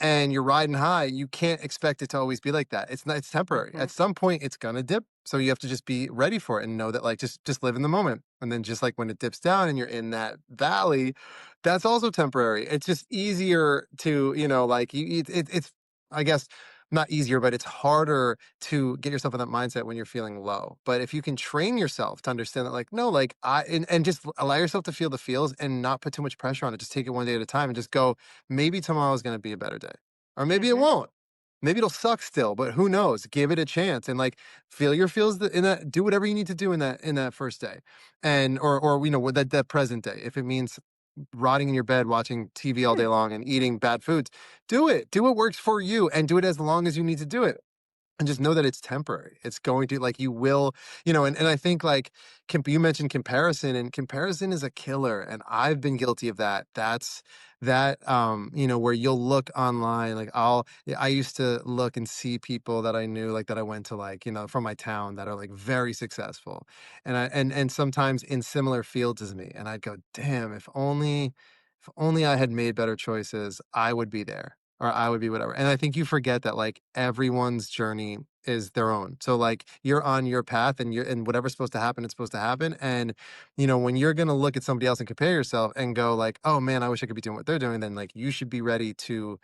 and you're riding high, you can't expect it to always be like that. It's not, it's temporary. Hmm. At some point it's gonna dip. So you have to just be ready for it and know that like just live in the moment. And then just like when it dips down and you're in that valley, that's also temporary. It's just easier to, like it's I guess not easier, but it's harder to get yourself in that mindset when you're feeling low. But if you can train yourself to understand that, like, no, like and just allow yourself to feel the feels and not put too much pressure on it. Just take it one day at a time and just go, maybe tomorrow is going to be a better day. Or maybe it Hmm. won't. Maybe it'll suck still, but who knows? Give it a chance and like feel your feels in that. Do whatever you need to do in that first day, and or with that present day. If it means rotting in your bed watching TV all day long and eating bad foods, do it. Do what works for you, and do it as long as you need to do it, and just know that it's temporary. It's going to like you will, and I think like you mentioned comparison, and comparison is a killer. And I've been guilty of that. That's that where you'll look online, like I used to look and see people that I knew, like that I went to, like, from my town, that are like very successful. And sometimes in similar fields as me. And I'd go, damn, if only I had made better choices, I would be there, or I would be whatever. And I think you forget that like everyone's journey is their own. So like you're on your path, and whatever's supposed to happen, it's supposed to happen. And when you're gonna look at somebody else and compare yourself and go like, oh man, I wish I could be doing what they're doing, then like you should be ready to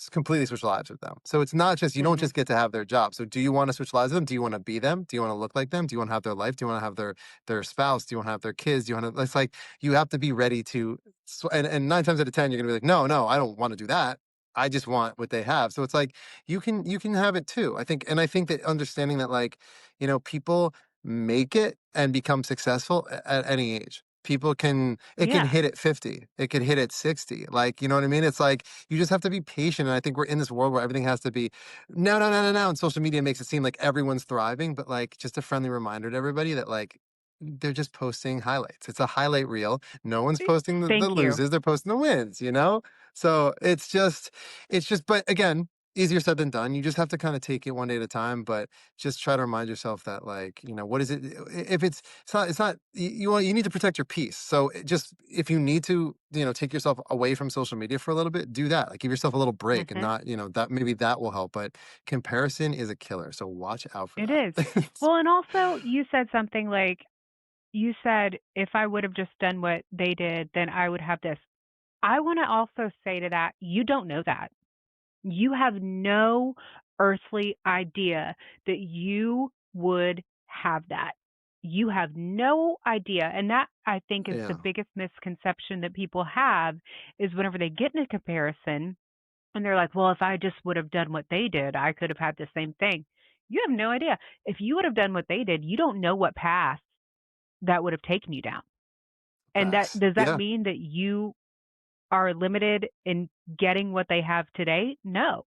completely switch lives with them. So it's not just, you don't Hmm. just get to have their job. So do you want to switch lives with them? Do you want to be them? Do you want to look like them? Do you want to have their life? Do you want to have their spouse? Do you want to have their kids? Do you want to? It's like you have to be ready to. And 9 times out of 10, you're gonna be like, no, no, I don't want to do that. I just want what they have. So it's like you can have it too. I think that understanding that like people make it and become successful at any age. People can it can Yeah. hit at 50. It could hit at 60. Like, you know what I mean? It's like you just have to be patient. And I think we're in this world where everything has to be no, no, no, no, no. And social media makes it seem like everyone's thriving, but like just a friendly reminder to everybody that like they're just posting highlights. It's a highlight reel. No one's posting the Thank you. loses, they're posting the wins. So but again, easier said than done. You just have to kind of take it one day at a time, but just try to remind yourself that, like, what is it? If it's not, you need to protect your peace. So just if you need to, take yourself away from social media for a little bit, do that. Like, give yourself a little break, and Mhm. not, that maybe that will help. But comparison is a killer. So watch out for It is. that. Well, and also you said something like, you said, "If I would have just done what they did, then I would have this." I wanna also say to that, you don't know that. You have no earthly idea that you would have that. You have no idea, and that, I think, is the Yeah. biggest misconception that people have, is whenever they get in a comparison and they're like, "Well, if I just would have done what they did, I could have had the same thing." You have no idea. If you would have done what they did, you don't know what path that would have taken you down. And that, Facts. does that Yeah. mean that you are limited in getting what they have today? No.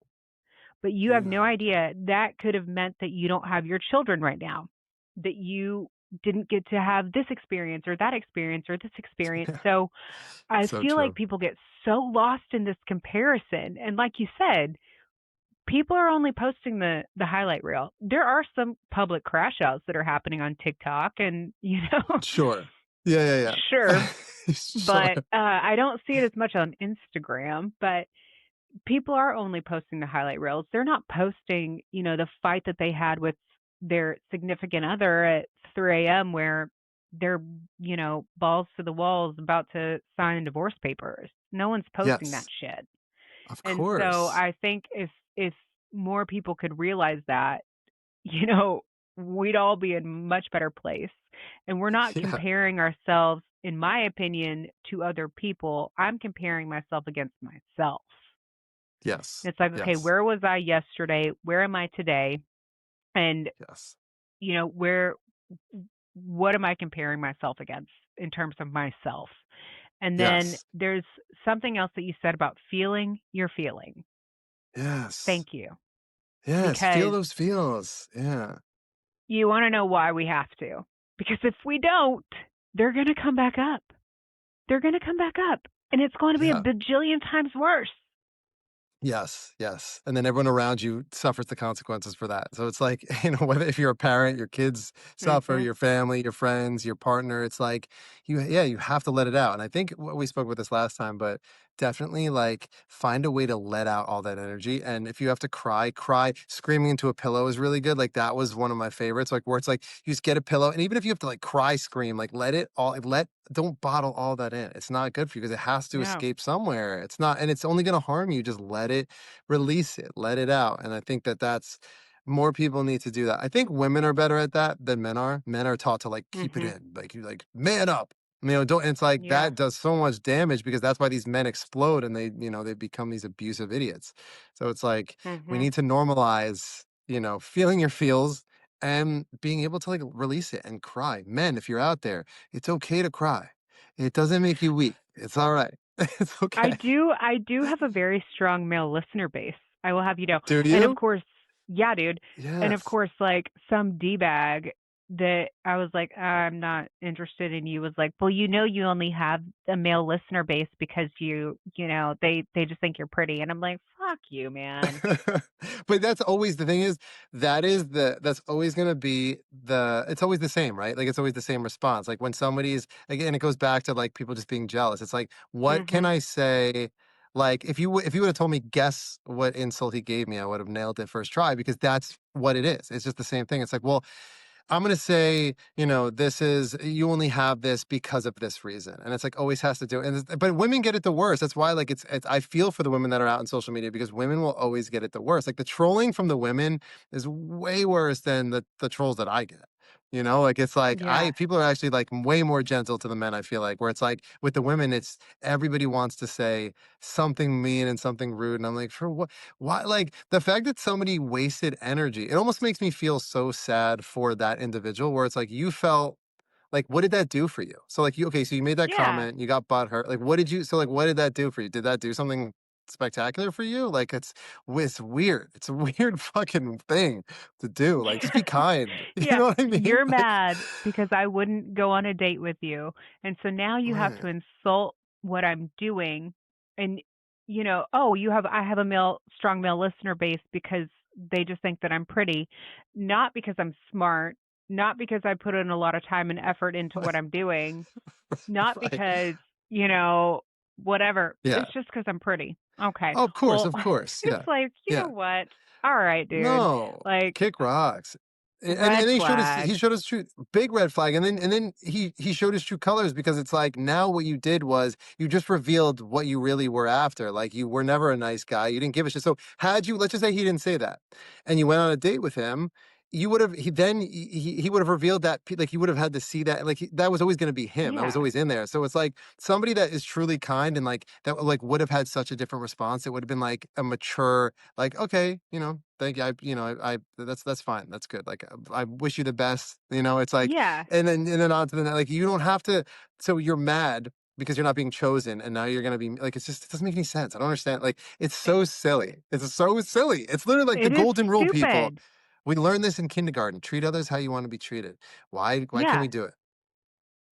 But you have no Yeah. idea, that could have meant that you don't have your children right now, that you didn't get to have this experience or that experience or this experience. Yeah. So I So feel like true. people get so lost in this comparison. And like you said, people are only posting the highlight reel. There are some public crash outs that are happening on TikTok, and Sure. Yeah. sure, Yeah. Sure. but I don't see it as much on Instagram. But people are only posting the highlight reels. They're not posting, the fight that they had with their significant other at 3 a.m. where they're, balls to the walls about to sign divorce papers. No one's posting that Yes. shit. Of And so course. I think if more people could realize that, you know, we'd all be in a much better place. And we're not Yeah. comparing ourselves, in my opinion, to other people. I'm comparing myself against myself. Yes. It's like, okay, Yes. where was I yesterday? Where am I today? And, Yes. where, what am I comparing myself against in terms of myself? And then Yes. there's something else that you said about feeling your feeling. Yes. Thank you. Yes. Feel Because those feels. Yeah. you want to know why we have to. Because if we don't, they're going to come back up. They're going to come back up. And it's going to be a Yeah. bajillion times worse. Yes, yes, and then everyone around you suffers the consequences for that. So it's like, whether if you're a parent, your kids suffer, Hmm. your family, your friends, your partner, it's like you have to let it out. And I think we spoke about this last time, but definitely like find a way to let out all that energy. And if you have to cry, cry. Screaming into a pillow is really good. Like that was one of my favorites. Like where it's like you just get a pillow, and even if you have to like cry, scream, like let it all let don't bottle all that in. It's not good for you because it has to No. escape somewhere. It's not, and it's only going to harm you. Just let it, release it, let it out. And I think that that's more people need to do that. I think women are better at that than men are. Men are taught to like keep it Hmm. in, like you like man up. Don't. It's like Yeah. that does so much damage because that's why these men explode and they become these abusive idiots. So it's like we Hmm. need to normalize, feeling your feels and being able to like release it and cry. Men, if you're out there, it's okay to cry. It doesn't make you weak. It's all right. It's I okay. do I do have a very strong male listener base. I will have you know. Do And of you? course, yeah, dude. And of Yes. course, like some D bag that I was like, I'm not interested in you, was like, well, you only have a male listener base because they just think you're pretty. And I'm like, fuck you, man. But that's always the thing is that's always going to be it's always the same, right? Like it's always the same response. Like when somebody's again, it goes back to like people just being jealous. It's like, what can Mhm. I say? Like if you would have told me guess what insult he gave me, I would have nailed it first try because that's what it is. It's just the same thing. It's like, well, I'm gonna say, this is you only have this because of this reason, and it's like always has to do. But women get it the worst. That's why, like, it's. I feel for the women that are out on social media because women will always get it the worst. Like the trolling from the women is way worse than the trolls that I get. Like it's like I Yeah. people are actually like way more gentle to the men. I feel like where it's like with the women, it's everybody wants to say something mean and something rude, and I'm like, for what? Why, like, the fact that somebody wasted energy, it almost makes me feel so sad for that individual where it's like you felt like, what did that do for you? So, like, so you made that Yeah. comment, you got butthurt. Like, like, what did that do for you? Did that do something spectacular for you? Like, it's weird. It's a weird fucking thing to do. Like, just be kind. You Yeah. know what I mean? You're Like, mad because I wouldn't go on a date with you. And so now you have to man. insult what I'm doing. And oh, I have a strong male listener base because they just think that I'm pretty, not because I'm smart, not because I put in a lot of time and effort into what I'm doing, not Right. because, you know, whatever. Yeah. It's just because I'm pretty. Okay. Oh, of course, Well, of course. it's Yeah. like, you know Yeah. what? All right, dude. No, Like, kick rocks. And red then he flag. showed us true big red flag, and then he showed his true colors because it's like now what you did was you just revealed what you really were after. Like you were never a nice guy. You didn't give a shit. So had you, let's just say he didn't say that, and you went on a date with him, you would have he would have revealed that like you would have had to see that like that was always going to be him. That was Yeah. always in there. So it's like somebody that is truly kind and like that like would have had such a different response. It would have been like a mature like, okay, thank you. That's fine. That's good. Like, I wish you the best. It's like, Yeah. and then on to the like, you don't have to. So you're mad because you're not being chosen, and now you're gonna be like, it doesn't make any sense. I don't understand. Like, it's so silly. It's so silly. It's literally like the It is golden rule, people. stupid. We learned this in kindergarten. Treat others how you want to be treated. Why can't Yeah. we do it?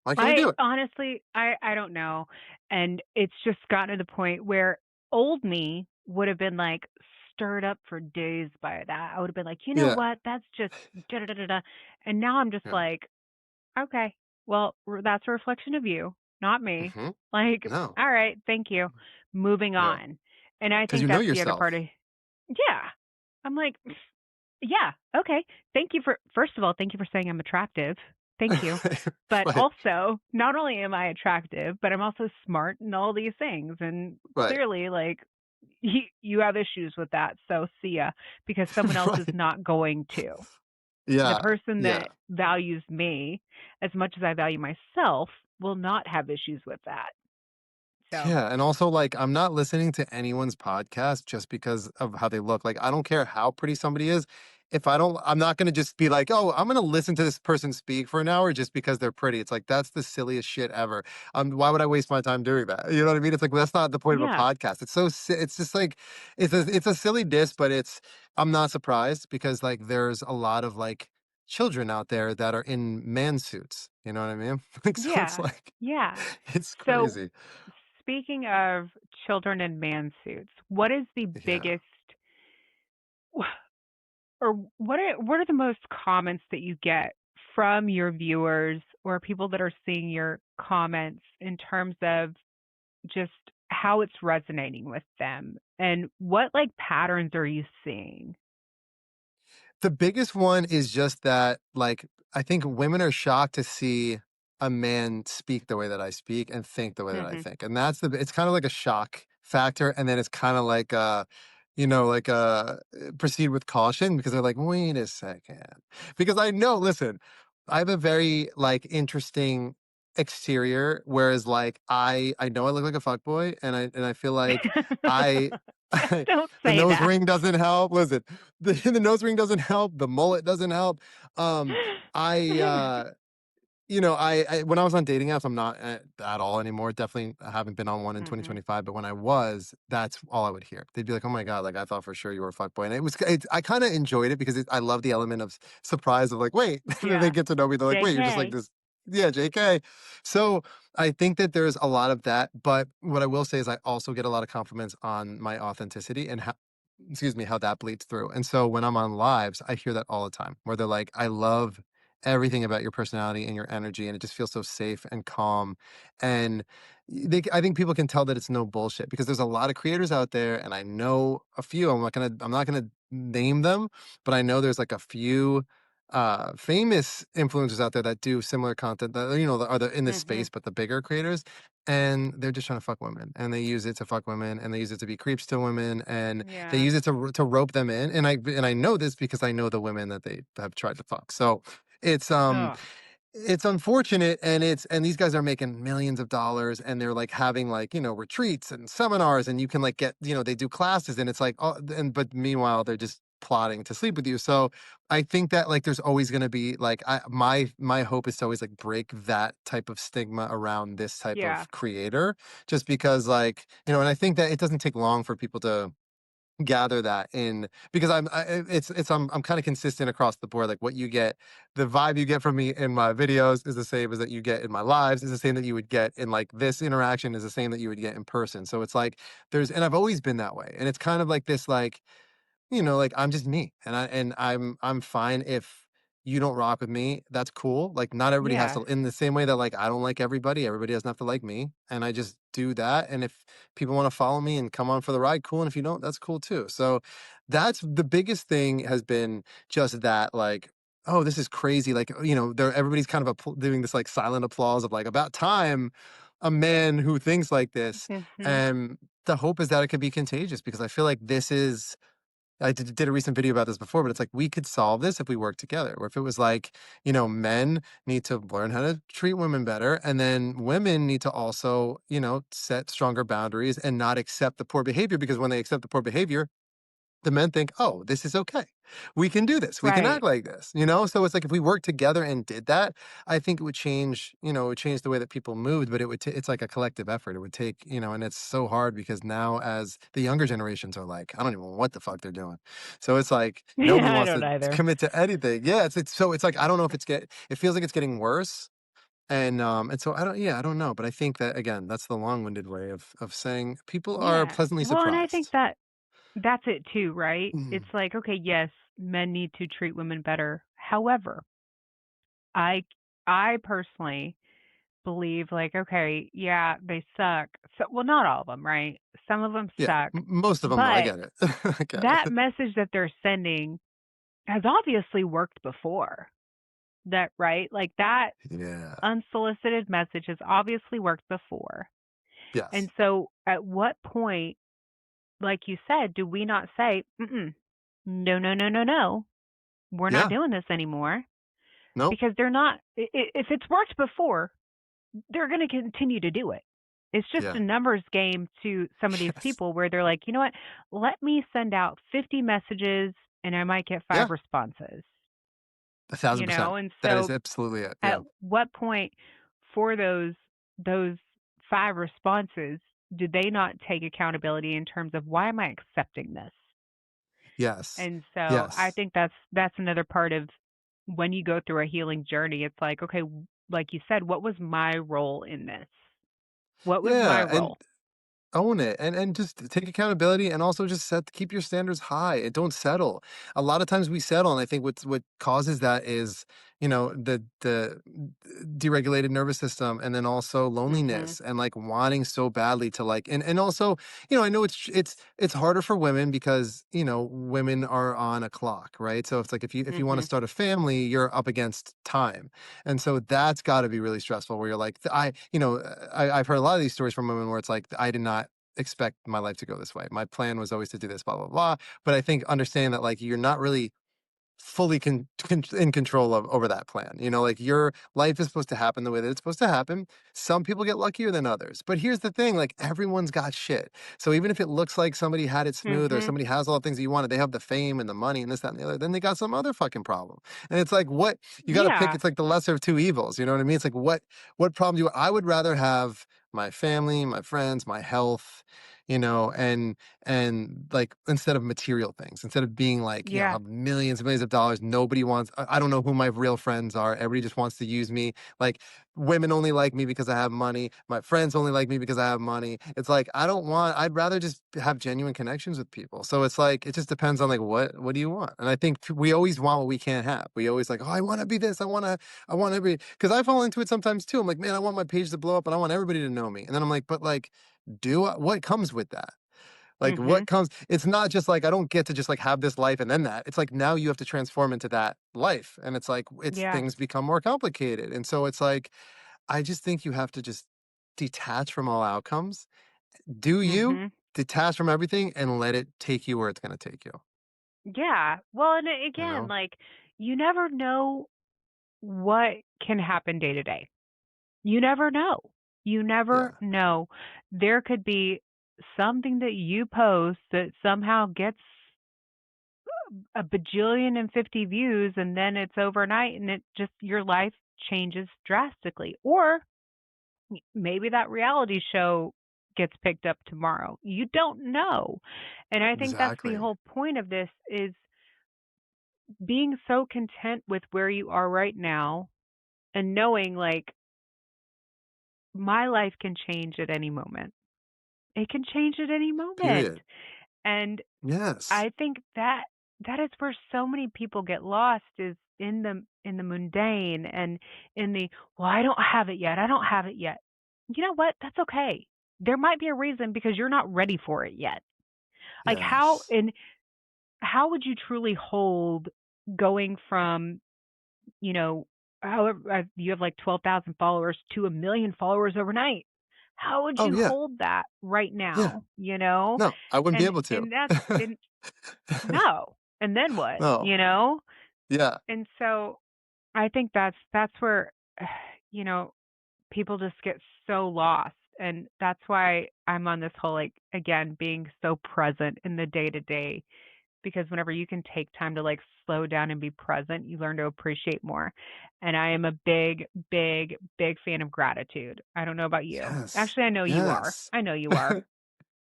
Why can't we I do it? honestly, I don't know. And it's just gotten to the point where old me would have been like stirred up for days by that. I would have been like, you know Yeah. what? That's just da da da da. Da." And now I'm just Yeah. like, okay, well, that's a reflection of you, not me. Hmm. Like, No. all right, thank you. Moving Yeah. on. And I Because think you know that's the other part yourself. of, yeah. I'm like, yeah, okay. Thank you for first of all, thank you for saying I'm attractive. Thank you. But Right. also, not only am I attractive, but I'm also smart and all these things. And Right. clearly, like, you have issues with that. So see ya, because someone else is Right. not going to. The Yeah. person Yeah. that values me as much as I value myself will not have issues with that. So, Yeah, and also, like, I'm not listening to anyone's podcast just because of how they look. Like, I don't care how pretty somebody is. If I don't, I'm not gonna just be like, oh, I'm gonna listen to this person speak for an hour just because they're pretty. It's like that's the silliest shit ever. Why would I waste my time doing that? You know what I mean? It's like that's not the point of a yeah. podcast. It's just like it's a silly diss, but I'm not surprised because like there's a lot of like children out there that are in man suits. You know what I mean? Like so, it's Yeah. like Yeah. it's So, crazy. speaking of children in man suits, what is the Yeah. biggest or what are the most comments that you get from your viewers or people that are seeing your comments in terms of just how it's resonating with them and what like patterns are you seeing? The biggest one is just that, like, I think women are shocked to see a man speak the way that I speak and think the way that I Mhm. think. And it's kind of like a shock factor. And then it's kind of like, proceed with caution because they're like, wait a second. Because listen, I have a very like interesting exterior, whereas like I know I look like a fuckboy and I feel like I Don't the say nose that. ring doesn't help. Listen, the nose ring doesn't help. The mullet doesn't help. I when I was on dating apps, I'm not at all anymore. Definitely haven't been on one in Mhm. 2025. But when I was, that's all I would hear. They'd be like, "Oh my god, like I thought for sure you were a fuckboy," and I kind of enjoyed it because I love the element of surprise of like, wait, and then they Yeah. get to know me. They're like, wait, you're just like JK. this, yeah, JK. So I think that there's a lot of that. But what I will say is I also get a lot of compliments on my authenticity and how excuse me, how that bleeds through. And so when I'm on lives, I hear that all the time where they're like, I love everything about your personality and your energy. And it just feels so safe and calm. And I think people can tell that it's no bullshit because there's a lot of creators out there and I know a few, I'm not going to name them, but I know there's like a few famous influencers out there that do similar content that are in this Mhm. space but the bigger creators, and they're just trying to fuck women and they use it to fuck women and they use it to be creeps to women and they Yeah. use it to rope them in, and I know this because I know the women that they have tried to fuck. So it's Ugh. it's unfortunate, and these guys are making millions of dollars and they're like having like retreats and seminars, and you can like get they do classes, and it's like, oh, and but meanwhile they're just plotting to sleep with you. So I think that like there's always going to be like my hope is to always like break that type of stigma around this type Yeah. of creator, just because like and I think that it doesn't take long for people to gather that in, because I'm kind of consistent across the board. Like what you get, the vibe you get from me in my videos is the same as that you get in my lives, is the same that you would get in like this interaction, is the same that you would get in person. So it's like and I've always been that way. And it's kind of like this, like, like I'm just me, and I'm fine if you don't rock with me. That's cool. Like not everybody has Yeah. to, in the same way that like I don't like everybody. Everybody doesn't have to like me, and I just do that. And if people want to follow me and come on for the ride, cool. And if you don't, that's cool too. So that's the biggest thing, has been just that, like, oh, this is crazy. Like, there everybody's kind of doing this like silent applause of like, about time a man who thinks like this. Mhm. And the hope is that it could be contagious, because I feel like this is, I did a recent video about this before, but it's like we could solve this if we work together. Or if it was like, men need to learn how to treat women better, and then women need to also, set stronger boundaries and not accept the poor behavior, because when they accept the poor behavior, the men think, oh, this is okay. We can do this. We can Right. act like this. So it's like if we worked together and did that, I think it would change, it would change the way that people moved, but it's like a collective effort. It would take, and it's so hard, because now as the younger generations are like, I don't even know what the fuck they're doing. So it's like nobody Yeah, I wants don't to either. commit to anything. Yeah. So it's like, I don't know if it feels like it's getting worse. And so I don't know. But I think that, again, that's the long-winded way of saying people are Yeah. pleasantly Well, and I think surprised. that that's it too, right? It's Mhm. like, okay, yes, men need to treat women better. However, I I personally believe like, okay, yeah, they suck. So, well, not all of them, right? Some of them Yeah, suck, most of them, though, I but get it. I get that it. message that they're sending has obviously worked before. That right? Like that Yeah. unsolicited message has obviously worked before. Yes. And so at what point, like you said, do we not say, mm-mm, no, no, no, no, no, we're not Yeah. doing this anymore? Nope. Because they're not, if it's worked before, they're going to continue to do it. It's just a Yeah. numbers game to some of these Yes. people where they're like, you know what? Let me send out 50 messages and I might get five Yeah. responses, 1,000%. And That is so absolutely it. at Yeah. what point for those five responses do they not take accountability in terms of why am I accepting this? Yes. And so I Yes. think that's another part of when you go through a healing journey. It's like, okay, like you said, what was my role in this? What was my Yeah, and role? own it, and just take accountability, and also just keep your standards high and don't settle. A lot of times we settle, and I think what causes that is, the deregulated nervous system, and then also Mhm. loneliness, and like wanting so badly to like, and also, I know it's harder for women, because women are on a clock, right? So it's like if you want to Mhm. start a family, you're up against time. And so that's got to be really stressful, where you're like, I've heard a lot of these stories from women where it's like, I did not expect my life to go this way. My plan was always to do this, blah, blah, blah. But I think understanding that, like, you're not really fully in control of over that plan. Like, your life is supposed to happen the way that it's supposed to happen. Some people get luckier than others. But here's the thing, like, everyone's got shit. So even if it looks like somebody had it smooth, or Mhm. somebody has all the things that you wanted, they have the fame and the money and this, that, and the other, then they got some other fucking problem. And it's like, what you got to pick, Yeah. it's like the lesser of two evils. You know what I mean? It's like, what problem do I would rather have my family, my friends, my health, and like, instead of material things, instead of being like, Yeah. have millions and millions of dollars, nobody wants, I don't know who my real friends are, everybody just wants to use me. Like, women only like me because I have money, my friends only like me because I have money. It's like, I'd rather just have genuine connections with people. So it's like, it just depends on like, what do you want? And I think we always want what we can't have. We always like, oh, I want to be this, I want every, because I fall into it sometimes too. I'm like, man, I want my page to blow up and I want everybody to know me. And then I'm like, but like, what comes with that? Like, what Mhm. comes, it's not just like, I don't get to just like have this life and then that. It's like, now you have to transform into that life. And it's like, Yeah. things become more complicated. And so it's like, I just think you have to just detach from all outcomes. Do you Mhm. detach from everything and let it take you where it's going to take you, Yeah. Well, and you again, know? like you never know what can happen day to day. You never know. You never Yeah. know. There could be something that you post that somehow gets a bajillion and 50 views and then it's overnight and it just your life changes drastically. Or maybe that reality show gets picked up tomorrow. You don't know. And I think that's the Exactly. whole point of this is being so content with where you are right now and knowing like my life can change at any moment. It can change at any moment. Period. And Yes. I think that that is where so many people get lost is in the mundane and in the, well, I don't have it yet. I don't have it yet. You know what? That's okay. There might be a reason because you're not ready for it yet. Like Yes. how would you truly hold going from, you know, however you have like 12,000 followers to a million followers overnight? How would Oh, you yeah. hold that right Yeah. now, you know? No, I wouldn't be And able to. and that's and no. And then what, No. you know? Yeah. And so I think that's where you know, people just get so lost. And that's why I'm on this whole like again being so present in the day to day because whenever you can take time to like slow down and be present, you learn to appreciate more. And I am a big, big, big fan of gratitude. I don't know about you. Yes. Actually, I know you are. Yes. I know you are.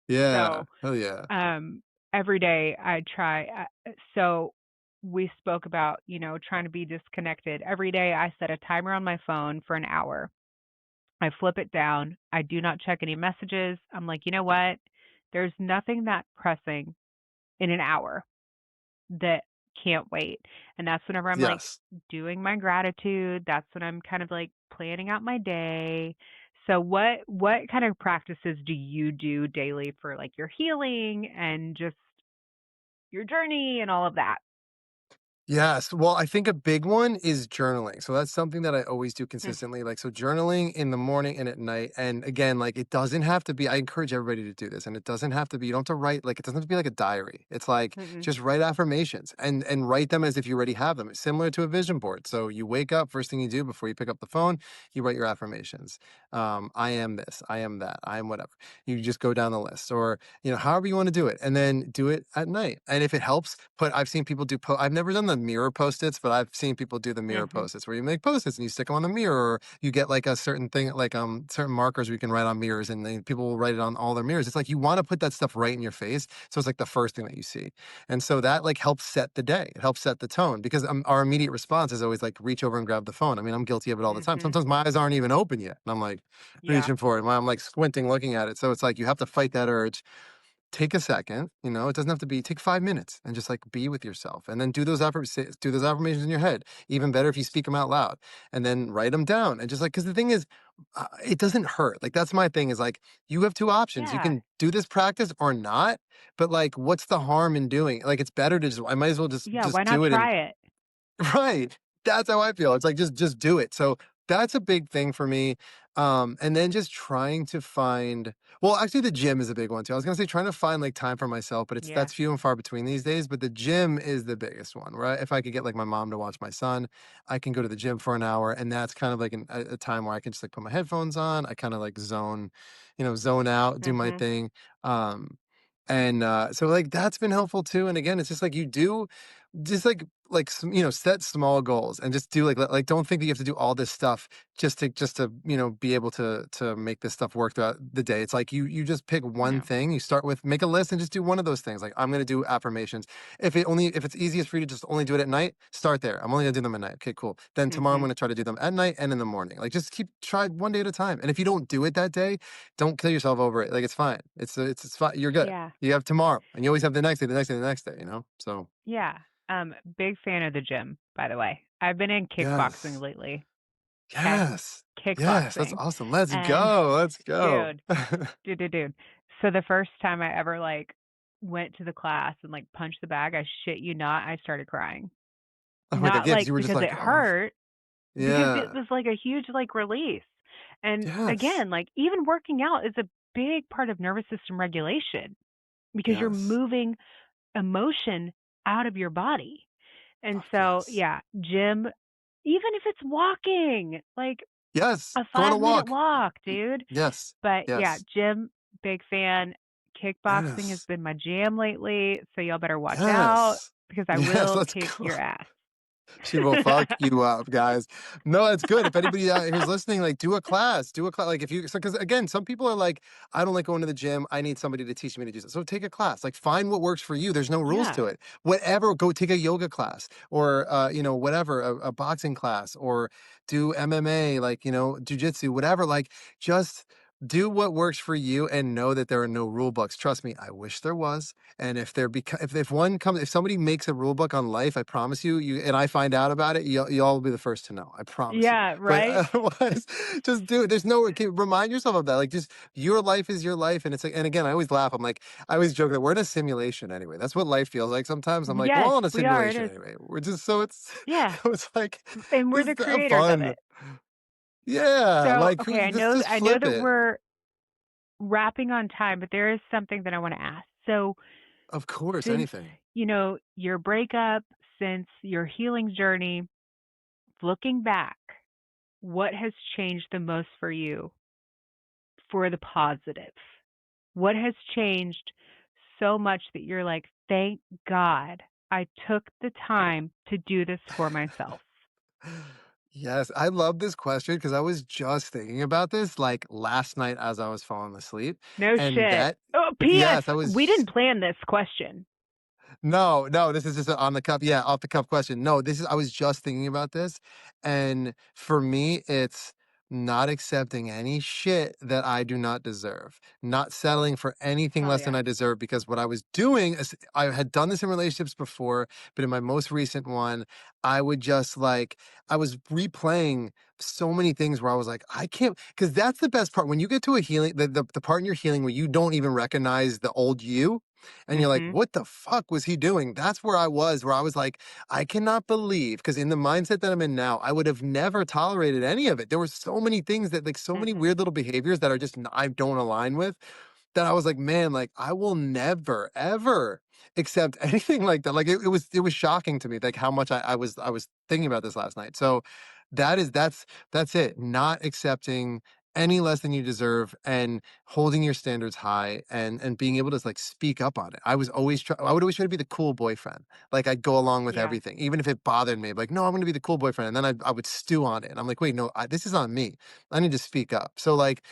Yeah. So, Hell yeah. every day I try. So we spoke about, trying to be disconnected. Every day I set a timer on my phone for an hour. I flip it down. I do not check any messages. I'm like, you know what? There's nothing that pressing in an hour that can't wait. And that's whenever I'm like Yes. doing my gratitude, that's when I'm kind of like planning out my day. So what kind of practices do you do daily for like your healing and just your journey and all of that? Yes. Well, I think a big one is journaling. So that's something that I always do Mm, consistently. Like, so journaling in the morning and at night. And again, like, it doesn't have to be, I encourage everybody to do this. And it doesn't have to be, you don't have to write, like, it doesn't have to be like a diary. It's like, mm-mm, just write affirmations and write them as if you already have them. It's similar to a vision board. So you wake up, first thing you do before you pick up the phone, you write your affirmations. I am this, I am that, I am whatever. You just go down the list or, however you want to do it, and then do it at night. And if it helps, I've seen people do, I've never done the mirror post-its, but I've seen people do the mirror mm-hmm, post-its where you make post-its and you stick them on the mirror, or you get like a certain thing, like certain markers where you can write on mirrors, and then people will write it on all their mirrors. It's like you want to put that stuff right in your face, so it's like the first thing that you see, and so that like helps set the day. It helps set the tone because our immediate response is always like reach over and grab the phone. I mean, I'm guilty of it all the time. mm-hmm. Sometimes my eyes aren't even open yet, and I'm like Yeah. reaching for it. I'm like squinting, looking at it. So it's like you have to fight that urge, take a second, it doesn't have to be, take 5 minutes and just like be with yourself, and then do those affirmations in your head. Even better if you speak them out loud, and then write them down, and just like, because the thing is, it doesn't hurt. Like, that's my thing, is like, you have two options. You Yeah. can do this practice or not, but like, what's the harm in doing it? Like, it's better to just, I might as well just Yeah, why just not do it. And try it? right. That's how I feel. It's like just do it. So that's a big thing for me. And then just trying to find, well, actually the gym is a big one too. I was gonna say trying to find like time for myself, but Yeah. that's few and far between these days. But the gym is the biggest one, right? If I could get like my mom to watch my son, I can go to the gym for an hour, and that's kind of like a time where I can just like put my headphones on. I kind of like zone out, do my Mhm. thing. Um, and so like that's been helpful too. And again, it's just like you do just set small goals and just do like don't think that you have to do all this stuff just to be able to make this stuff work throughout the day. It's like you just pick one Yeah. thing, you start with, make a list and just do one of those things. Like, I'm going to do affirmations. If it's easiest for you to just only do it at night, start there. I'm only going to do them at night. Okay, cool. Then tomorrow I'm Mhm. going to try to do them at night and in the morning. Like, just try one day at a time. And if you don't do it that day, don't kill yourself over it. Like, it's fine. It's fine. You're good. Yeah. You have tomorrow, and you always have the next day, the next day, the next day, so Yeah. Big fan of the gym, by the way. I've been in kickboxing yes. lately. Okay? Yes. Yes, that's Kickboxing. awesome. Let's And go, let's go. dude, dude. So the first time I ever like went to the class and like punched the bag, I shit you not, I started crying. Oh my god, Not yeah, because like you were just because like, it "Oh." hurt, because it Yeah. was like a huge like release. And Yes. again, like even working out is a big part of nervous system regulation because you're Yes. moving emotion out of your body. And Fuck so, yes. yeah, gym, even if it's walking, like Yes, a go on a 5-minute walk. walk, Y dude. yes. But yeah, Yes. gym, big fan. Kickboxing has Yes. been my jam lately, so y'all better watch out Yes. because I Yes, will let's kick go. your ass. She will fuck you up, guys. No, it's good. If anybody out here's listening, like, do a class. Do a class. Like, if you, so, because again, some people are like, I don't like going to the gym. I need somebody to teach me to do so. So take a class. Like, find what works for you. There's no rules Yeah. to it. Whatever, go take a yoga class or, whatever, a boxing class or do MMA, like, jujitsu, whatever. Like, just do what works for you and know that there are no rule books. Trust me, I wish there was. And if somebody makes a rule book on life, I promise you, and I find out about it, y'all will be the first to know. I promise you. Yeah, But right? otherwise, just do it. There's no okay, remind yourself of that. Like, just your life is your life, and it's like. And again, I always laugh. I'm like, I always joke that we're in a simulation anyway. That's what life feels like. Sometimes I'm like, we're Yes, all in a we are. It simulation is. anyway. We're just so it's Yeah. so it's like And we're the just have creators of fun. it. Yeah, So, like okay, just I know flip that it. we're wrapping on time, but there is something that I want to ask. So, Of course, since, anything. your breakup, since your healing journey, looking back, what has changed the most for you for the positive? What has changed so much that you're like, thank God I took the time to do this for myself? Yes, I love this question because I was just thinking about this like last night as I was falling asleep. No And shit. that, Oh, P.S. yes, I We was didn't plan this question. no, no, this is just a on the cuff. Yeah, off the cuff question. No, this is I was just thinking about this. And for me, it's not accepting any shit that I do not deserve. Not settling for anything Hell less than yeah. I deserve because what I was doing is I had done this in relationships before, but in my most recent one, I would just like I was replaying so many things where I was like, I can't because that's the best part. When you get to a healing, the part in your healing where you don't even recognize the old you and you're like, Mhm. what the fuck was he doing? That's where I was, where I was like, I cannot believe, because in the mindset that I'm in now, I would have never tolerated any of it. There were so many things that, like, so many Mhm. weird little behaviors that are just, I don't align with, that I was like, man, like, I will never, ever accept anything like that. Like, it was shocking to me, like, how much I was thinking about this last night. So that's it. Not accepting any less than you deserve and holding your standards high and being able to like speak up on it. I would always try to be the cool boyfriend. Like I'd go along with Yeah. everything, even if it bothered me. Like, no, I'm going to be the cool boyfriend, and then I would stew on it. And I'm like, wait, no, this is on me. I need to speak up. So like,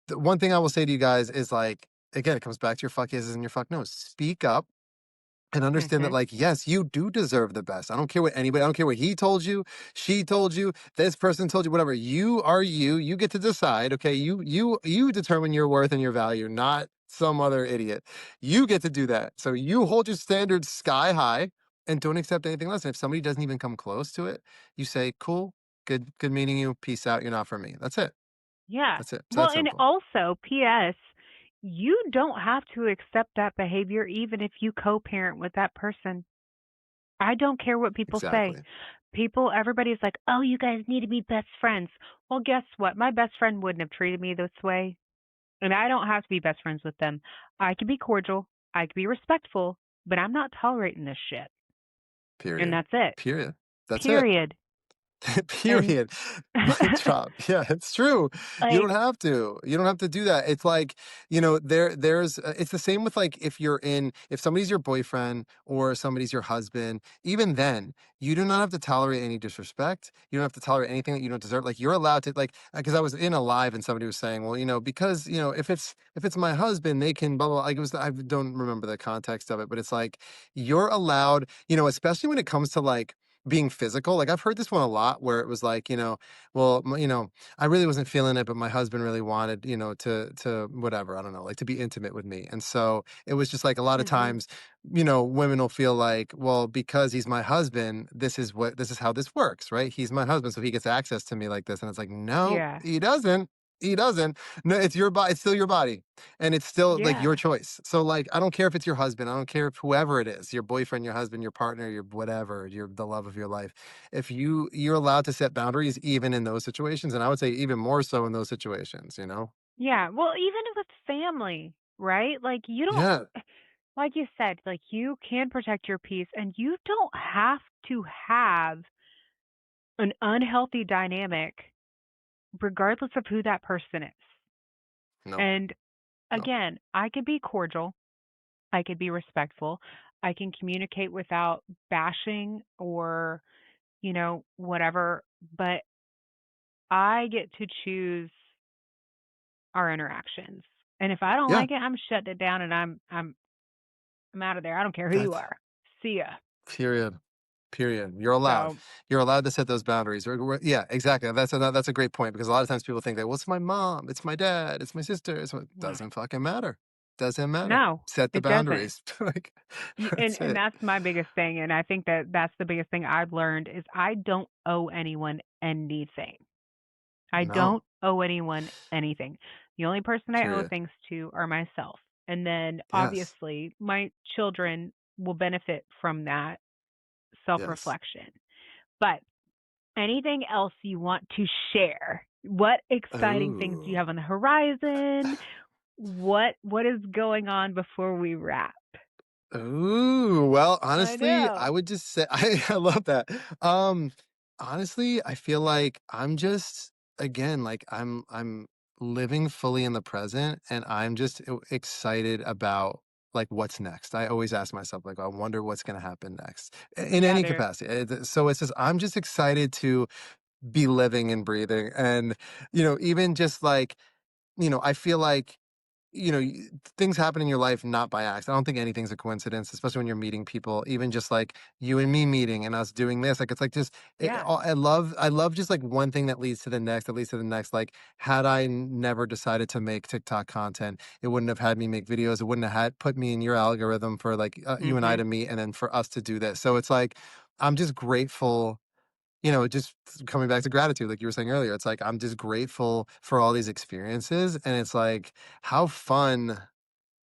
the one thing I will say to you guys is like, again, it comes back to your fuck yeses and your fuck nos. Speak up and understand that Mhm. like yes you do deserve the best. I don't care what he told you, she told you, this person told you, whatever. You are you get to decide. Okay, you determine your worth and your value, not some other idiot. You get to do that, so you hold your standards sky high and don't accept anything less. And if somebody doesn't even come close to it, you say cool, good meeting you, peace out, you're not for me. That's it. Yeah. That's it. It's Well, that and simple. also, P.S., you don't have to accept that behavior even if you co-parent with that person. I don't care what people say. Exactly. Everybody's like, "Oh, you guys need to be best friends." Well, guess what? My best friend wouldn't have treated me this way, and I don't have to be best friends with them. I can be cordial, I can be respectful, but I'm not tolerating this shit. And Period. that's it. Period. That's it. Period. And Period. Mic drop. Yeah, it's true. You don't like, have to. You don't have to do that. It's like, it's the same with like if somebody's your boyfriend or somebody's your husband, even then, you do not have to tolerate any disrespect. You don't have to tolerate anything that you don't deserve. Like you're allowed to like because I was in a live and somebody was saying, well, because, if it's my husband, they can blah blah. Like it was I don't remember the context of it, but it's like you're allowed, especially when it comes to like being physical. Like I've heard this one a lot where it was like, well, I really wasn't feeling it, but my husband really wanted, to whatever, I don't know, like to be intimate with me. And so it was just like a lot of mhm. times, women will feel like, well, because he's my husband, this is how this works, right? He's my husband, so he gets access to me like this. And it's like, no, Yeah. he doesn't. He doesn't. No, it's your body. It's still your body, and it's still like your Yeah. choice. So like, I don't care if it's your husband. I don't care if whoever it is, your boyfriend, your husband, your partner, your whatever, your the love of your life. If you're allowed to set boundaries even in those situations, and I would say even more so in those situations. Yeah. Well, even with family, right? Like you don't Yeah. like you said, like you can protect your peace and you don't have to have an unhealthy dynamic regardless of who that person is. No. And No. again, I could be cordial, I could be respectful, I can communicate without bashing or whatever, but I get to choose our interactions. And if I don't Yeah. like it, I'm shutting it down and I'm out of there. I don't care who you That's are. See ya. period. Period. You're allowed. So, You're allowed to set those boundaries. Yeah, exactly. That's a great point because a lot of times people think that, well, it's my mom, it's my dad, it's my sister. mm, Doesn't fucking matter. Doesn't matter. no, Set the it doesn't. boundaries. Like, And that's and it. that's my biggest thing, and I think that that's the biggest thing I've learned is I don't owe anyone anything. I No. don't owe anyone anything. The only person I owe Period. things to are myself. And then Yes. obviously my children will benefit from that Yes. self-reflection. But anything else you want to share? What exciting things do you Oh. have on the horizon? What is going on before we wrap? Ooh, well, I honestly, I know. would just say I love that. Um, honestly, I feel like I'm just again, like I'm living fully in the present and I'm just excited about like what's next. I always ask myself like I wonder what's going to happen next in Yeah, any there. capacity. So it's just I'm just excited to be living and breathing and even just like I feel like things happen in your life not by accident. I don't think anything's a coincidence, especially when you're meeting people. Even just like you and me meeting and us doing this, like it's like just Yeah. I love just like one thing that leads to the next, that leads to the next. Like had I never decided to make TikTok content, it wouldn't have had me make videos. It wouldn't have had put me in your algorithm for like you and I Mhm. to meet, and then for us to do this. So it's like I'm just grateful just coming back to gratitude, like you were saying earlier, it's like I'm just grateful for all these experiences. And it's like, how fun,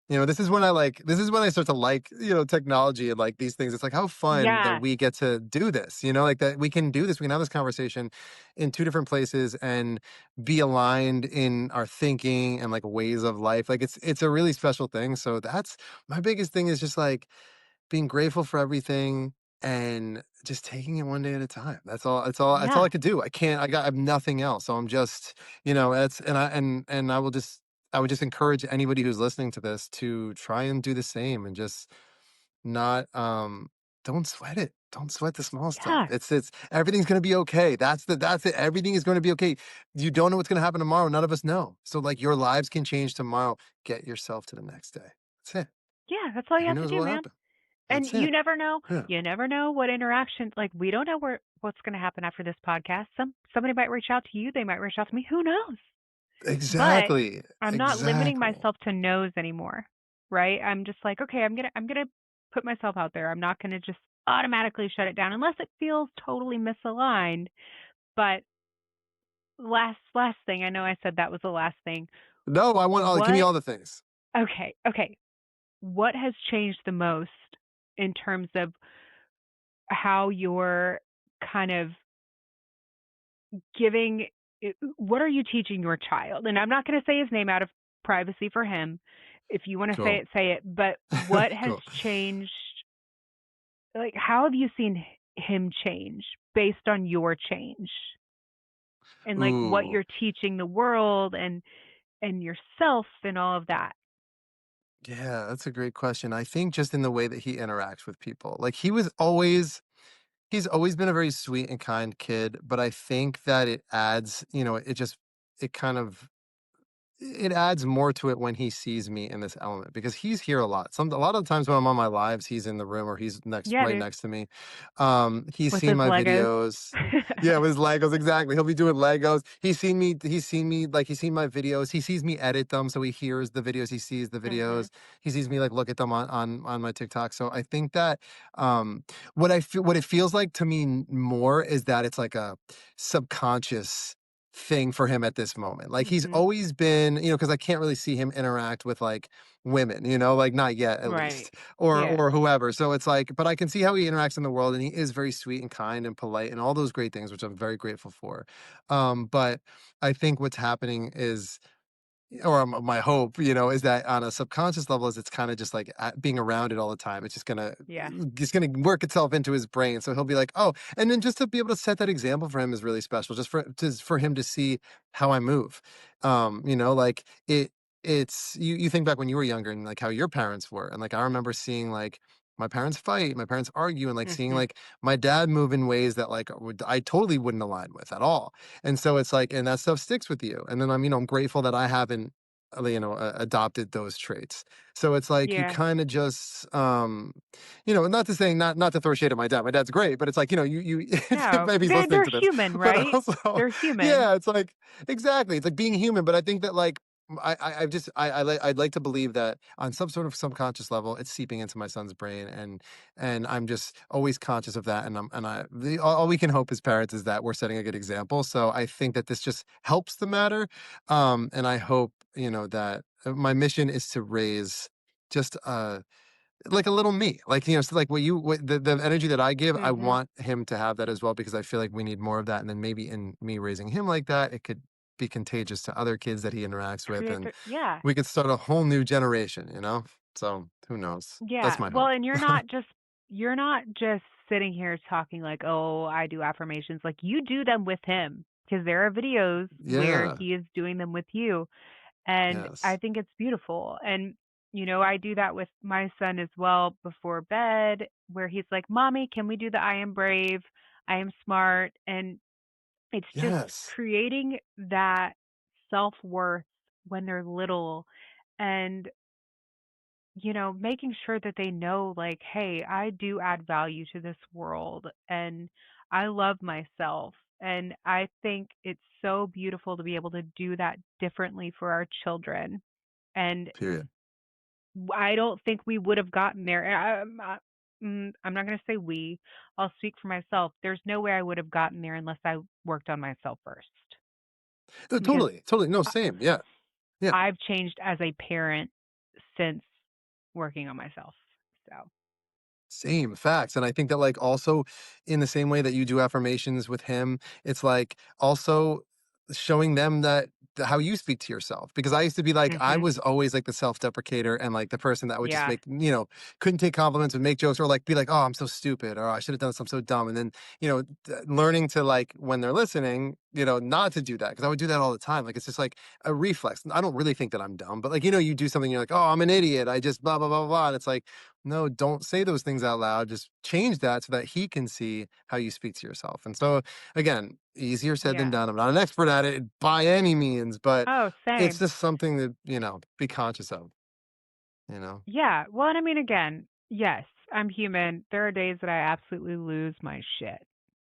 this is when I start to like, technology and like these things. It's like, how fun that Yeah. we get to do this, like that we can do this. We can have this conversation in two different places and be aligned in our thinking and like ways of life. Like it's a really special thing. So that's my biggest thing is just like, being grateful for everything and just taking it one day at a time. That's all Yeah. I could do. I have nothing else. So I'm just, that's and I would just encourage anybody who's listening to this to try and do the same and just not don't sweat it. Don't sweat the small stuff. Yeah. It's everything's gonna be okay. That's it. Everything is gonna be okay. You don't know what's gonna happen tomorrow. None of us know. So like your lives can change tomorrow. Get yourself to the next day. That's it. Yeah, that's all you Who have to knows what do, will man. happen? And That's it. Yeah. you never know what interaction like we don't know what's going to happen after this podcast. Somebody might reach out to you, they might reach out to me, who knows? But Exactly. I'm not limiting Exactly. myself to no's anymore, right? I'm just like, okay, I'm going to put myself out there. I'm not going to just automatically shut it down unless it feels totally misaligned. But last thing, I know I said that was the last thing. No, I want all give me What all the things. okay. What has changed the most in terms of how you're kind of giving what are you teaching your child? And I'm not going to say his name out of privacy for him. If you want to Cool. say it. But what has Cool. changed? Like, how have you seen him change based on your change and like what Ooh. you're teaching the world and yourself and all of that? Yeah, that's a great question. I think just in the way that he interacts with people. Like he's always been a very sweet and kind kid, but I think that it adds, it kind of it adds more to it when he sees me in this element because he's here a lot. A lot of the times when I'm on my lives, he's in the room or he's Yeah, right dude, next to me. He's with seen his my Legos. videos. Yeah, with his Legos, exactly. He'll be doing Legos. He's seen me, like he's seen my videos. He sees me edit them, so he hears the videos, he sees the Mhm. videos. He sees me like look at them on my TikTok. So I think that um what it feels like to me more is that it's like a subconscious thing for him at this moment. Like he's Mhm. always been, because I can't really see him interact with like women, like not yet at Right. least, or Yeah. or whoever. So it's like, but I can see how he interacts in the world, and he is very sweet and kind and polite and all those great things, which I'm very grateful for. But I think what's happening is or my hope, is that on a subconscious level, is it's kind of just like being around it all the time. It's just gonna, Yeah. it's gonna work itself into his brain. So he'll be like, oh, and then just to be able to set that example for him is really special. Just for him to see how I move, like it's you think back when you were younger and like how your parents were, and like I remember seeing like my parents fight, my parents argue, and like seeing Mhm. like my dad move in ways that like I totally wouldn't align with at all. And so it's like, and that stuff sticks with you. And then I'm grateful that I haven't, adopted those traits. So it's like you Yeah. kind of just, not to say not to throw shade at my dad. My dad's great, but it's like, No, maybe he's listening they're to this, human, but right? also, They're human. yeah, it's like exactly, it's like being human. But I think that like I've just I'd like to believe that on some sort of subconscious level, it's seeping into my son's brain, and I'm just always conscious of that. And all we can hope as parents is that we're setting a good example. So I think that this just helps the matter, and I hope that my mission is to raise just like a little me, like so like the energy that I give, I Mhm. want him to have that as well because I feel like we need more of that. And then maybe in me raising him like that, it could be contagious to other kids that he interacts with, Create and the yeah. we could start a whole new generation. So who knows? That's Yeah. my Well, hope. and you're not just sitting here talking like, "Oh, I do affirmations." Like you do them with him because there are videos where Yeah. he is doing them with you. And I Yes. think it's beautiful. And, I do that with my son as well before bed, where he's like, Mommy, can we do the I am brave? I am smart. And it's just Yes. creating that self worth when they're little and, making sure that they know, like, hey, I do add value to this world and I love myself. And I think it's so beautiful to be able to do that differently for our children. And Period. I don't think we would have gotten there. I'm not going to say we. I'll speak for myself. There's no way I would have gotten there unless I worked on myself first. No, Because totally. Totally. No, I- same. Yeah. Yeah. I've changed as a parent since working on myself. So, Same facts. And I think that like also in the same way that you do affirmations with him, it's like also showing them that how you speak to yourself. Because I used to be like, I mhm. was always like the self-deprecator and like the person that would just Yeah. couldn't take compliments and make jokes or like be like, oh, I'm so stupid or I should have done this, I'm so dumb. And then, learning to like when they're listening, not to do that. Cause I would do that all the time. Like it's just like a reflex. I don't really think that I'm dumb, but like, you do something, you're like, oh, I'm an idiot. I just blah, blah, blah, blah. And it's like, no, don't say those things out loud. Just change that so that he can see how you speak to yourself. And so, again, easier said than Yeah. done. I'm not an expert at it by any means, but Oh, it's same. just something to, be conscious of, you know? Yeah. Well, and I mean, again, yes, I'm human. There are days that I absolutely lose my shit.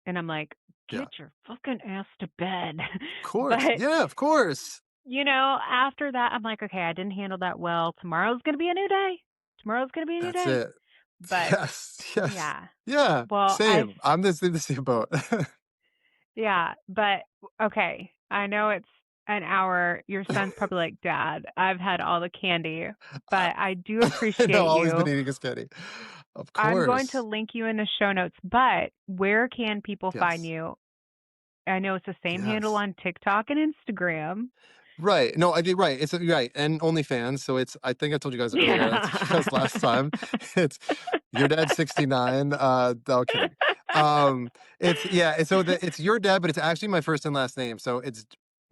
And I'm like, Yeah. get your fucking ass to bed. Of course. But Yeah, of course. after that, I'm like, okay, I didn't handle that well. Tomorrow's going to be a new day. Tomorrow's going to be a new That's day. it. But Yes. Yes. yeah, Yeah. well, Same. I'm in the same boat. yeah, but okay, I know it's an hour. Your son's probably like, Dad, I've had all the candy, I, but I do I know appreciate all he's been you. eating is candy. Of I'm going to course. link you in the show notes, but where can people find Yes. you? I know it's the same handle Yes. on TikTok and Instagram. Right. No, I did right. It's right. And OnlyFans. So it's I think I told you guys earlier. I told you guys last time. It's your dad's 69. No kidding. It's yeah, it's your dad, but it's actually my first and last name. So it's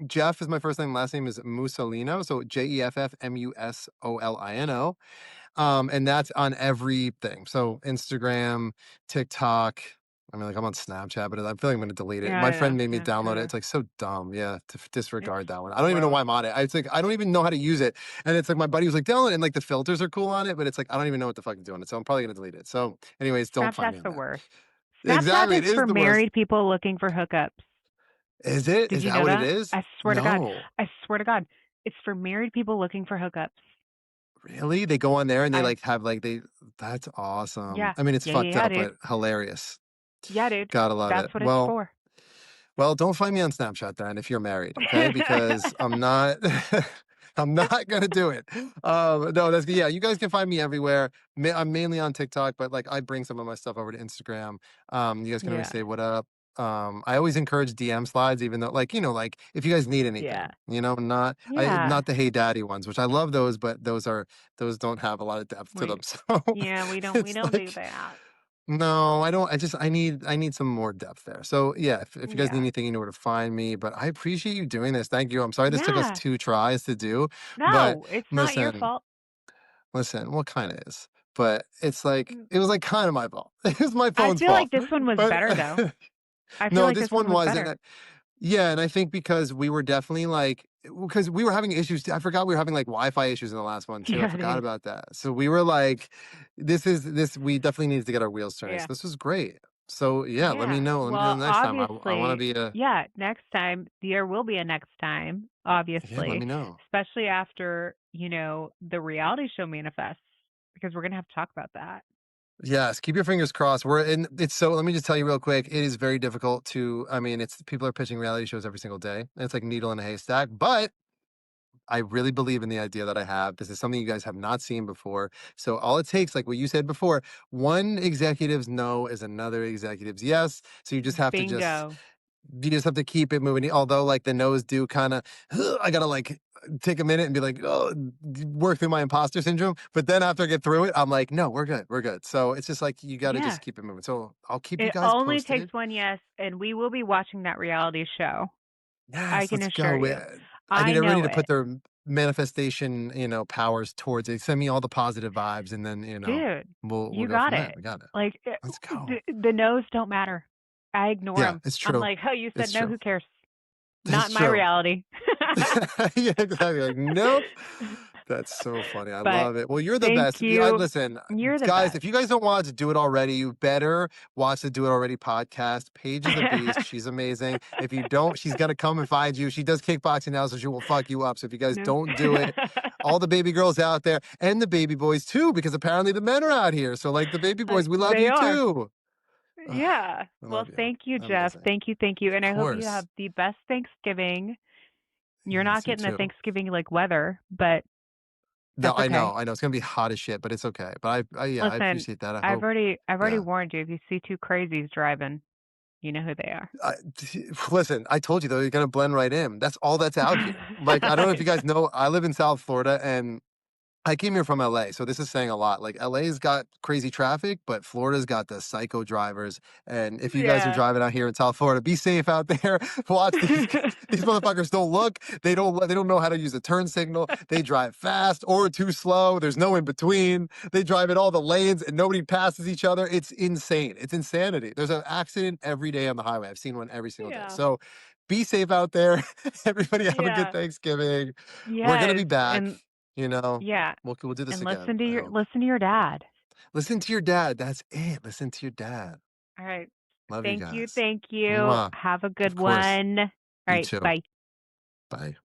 Jeff is my first name, last name is Musolino. So JEFFMUSOLINO. And that's on everything. So Instagram, TikTok. I mean, like I'm on Snapchat, but I feel like I'm gonna delete it. Yeah, My I friend know. made me download it. Snapchat. It's like so dumb. Yeah, to It's disregard that one. I don't even know why gross. I'm on it. It's like I don't even know how to use it. And it's like my buddy was like, download it, and like the filters are cool on it, but it's like I don't even know what the fuck to do on it. So I'm probably gonna delete it. So, anyways, don't find Snapchat's me on the there. worst. Snapchat Exactly, is it is for the worst. married people looking for hookups. Is it? Did Is you that know what it that? is? I swear to God. No. I swear to God. It's for married people looking for hookups. Really? They go on there and they I like have like they that's awesome. Yeah. I mean, it's Yeah, yeah, fucked yeah, up, dude. but hilarious. Yeah, dude. Gotta love it. That's what it's Well, for. well, don't find me on Snapchat then if you're married, okay? Because I'm not I'm not gonna do it. No, that's yeah, you guys can find me everywhere. I'm mainly on TikTok, but like I bring some of my stuff over to Instagram. You guys can always Yeah. say what up. I always encourage DM slides, even though like, like if you guys need Yeah. anything, Yeah. not the Hey Daddy ones, which I love those, but those don't have a lot of depth to them. We So yeah, we it's don't do like that. no, I don't. I need some more depth there. So yeah, if you guys need Yeah. anything, you know where to find me. But I appreciate you doing this. Thank you. I'm sorry this took us Yeah. 2 tries to do, but No, it's not your listen, fault. listen, what kind of is? But it's like Mm, it was like kind of my fault. It was my I phone's feel like fault. this one was But better though. I feel no, like this this one one was was, better. yeah, and I think because we were definitely like, because we were having issues. I forgot we were having like Wi-Fi issues in the last one too. I Yeah, forgot dude. about that. So we were like, this. We definitely needed to get our wheels turning. So Yeah. this was great. So yeah, let me Yeah. know. Let me know Well, the next time. I want to obviously, be a yeah, next time, there will be a next time, yeah. Let obviously, me know. especially after, the reality show manifests, because we're going to have to talk about that. Yes, keep your fingers crossed. We're in it's so let me just tell you real quick, it is very difficult to I mean, it's people are pitching reality shows every single day. And it's like needle in a haystack, but I really believe in the idea that I have. This is something you guys have not seen before. So all it takes, like what you said before, one executive's no is another executive's yes. So Bingo. you just have to keep it moving. Although like the no's do kind of, I gotta like take a minute and be like, oh, work through my imposter syndrome. But then after I get through it, I'm like, no, we're good, we're good. So it's just like you got to Yeah. just keep it moving. So I'll keep you It guys only takes posted. one yes, and we will be watching that reality show. I Yes, can let's assure go. you. I I need everybody know to put it. their manifestation, powers towards it. Send me all the positive vibes, and then Dude, we'll you go got from there. it. We got it. Like, Let's go. the no's don't matter. I ignore Yeah, them. it's I'm true. like, oh, you said It's no, true. who cares? Not It's in my true. reality. Yeah, exactly. Like, nope. That's so funny. I But love it. Well, you're the thank best. you. Listen, You're the guys, best. if you guys don't watch Do It Already, you better watch the Do It Already podcast. Paige is a beast. She's amazing. If you don't, she's going to come and find you. She does kickboxing now, so she will fuck you up. So if you guys No. don't do it, all the baby girls out there and the baby boys too, because apparently the men are out here. So, like the baby boys, we love They you are. too. Ugh, Yeah. I Well, love you. thank you, Jeff. Amazing. Thank you. Thank you. Of And I hope you course. have the best Thanksgiving. You're not Yes, you getting the too. Thanksgiving like weather, but No, that's I know, okay. I know. It's gonna be hot as shit, but it's okay. But yeah, I Listen, appreciate that. I I've hope, already yeah. warned you. If you see two crazies driving, you know who they are. Listen, I told you though, you're gonna blend right in. That's all that's out here. Like, I don't know if I you guys know, I live in South Florida, and I came here from LA, so this is saying a lot. Like LA's got crazy traffic, but Florida's got the psycho drivers. And if you guys are Yeah. driving out here in South Florida, be safe out there. Watch these motherfuckers don't look. They don't know how to use a turn signal. They drive fast or too slow. There's no in between. They drive in all the lanes and nobody passes each other. It's insane. It's insanity. There's an accident every day on the highway. I've seen one every single day. Yeah. So be safe out there. Everybody have a good Yeah. Thanksgiving. We're gonna be Yes. back. And You know, yeah. we'll do this And again, I hope. listen to your dad. Listen to your dad, that's it, listen to your dad. All right. Love you Thank you. guys. Thank you. Mwah. Have a good Of course. one. All You right. too. Bye. Bye.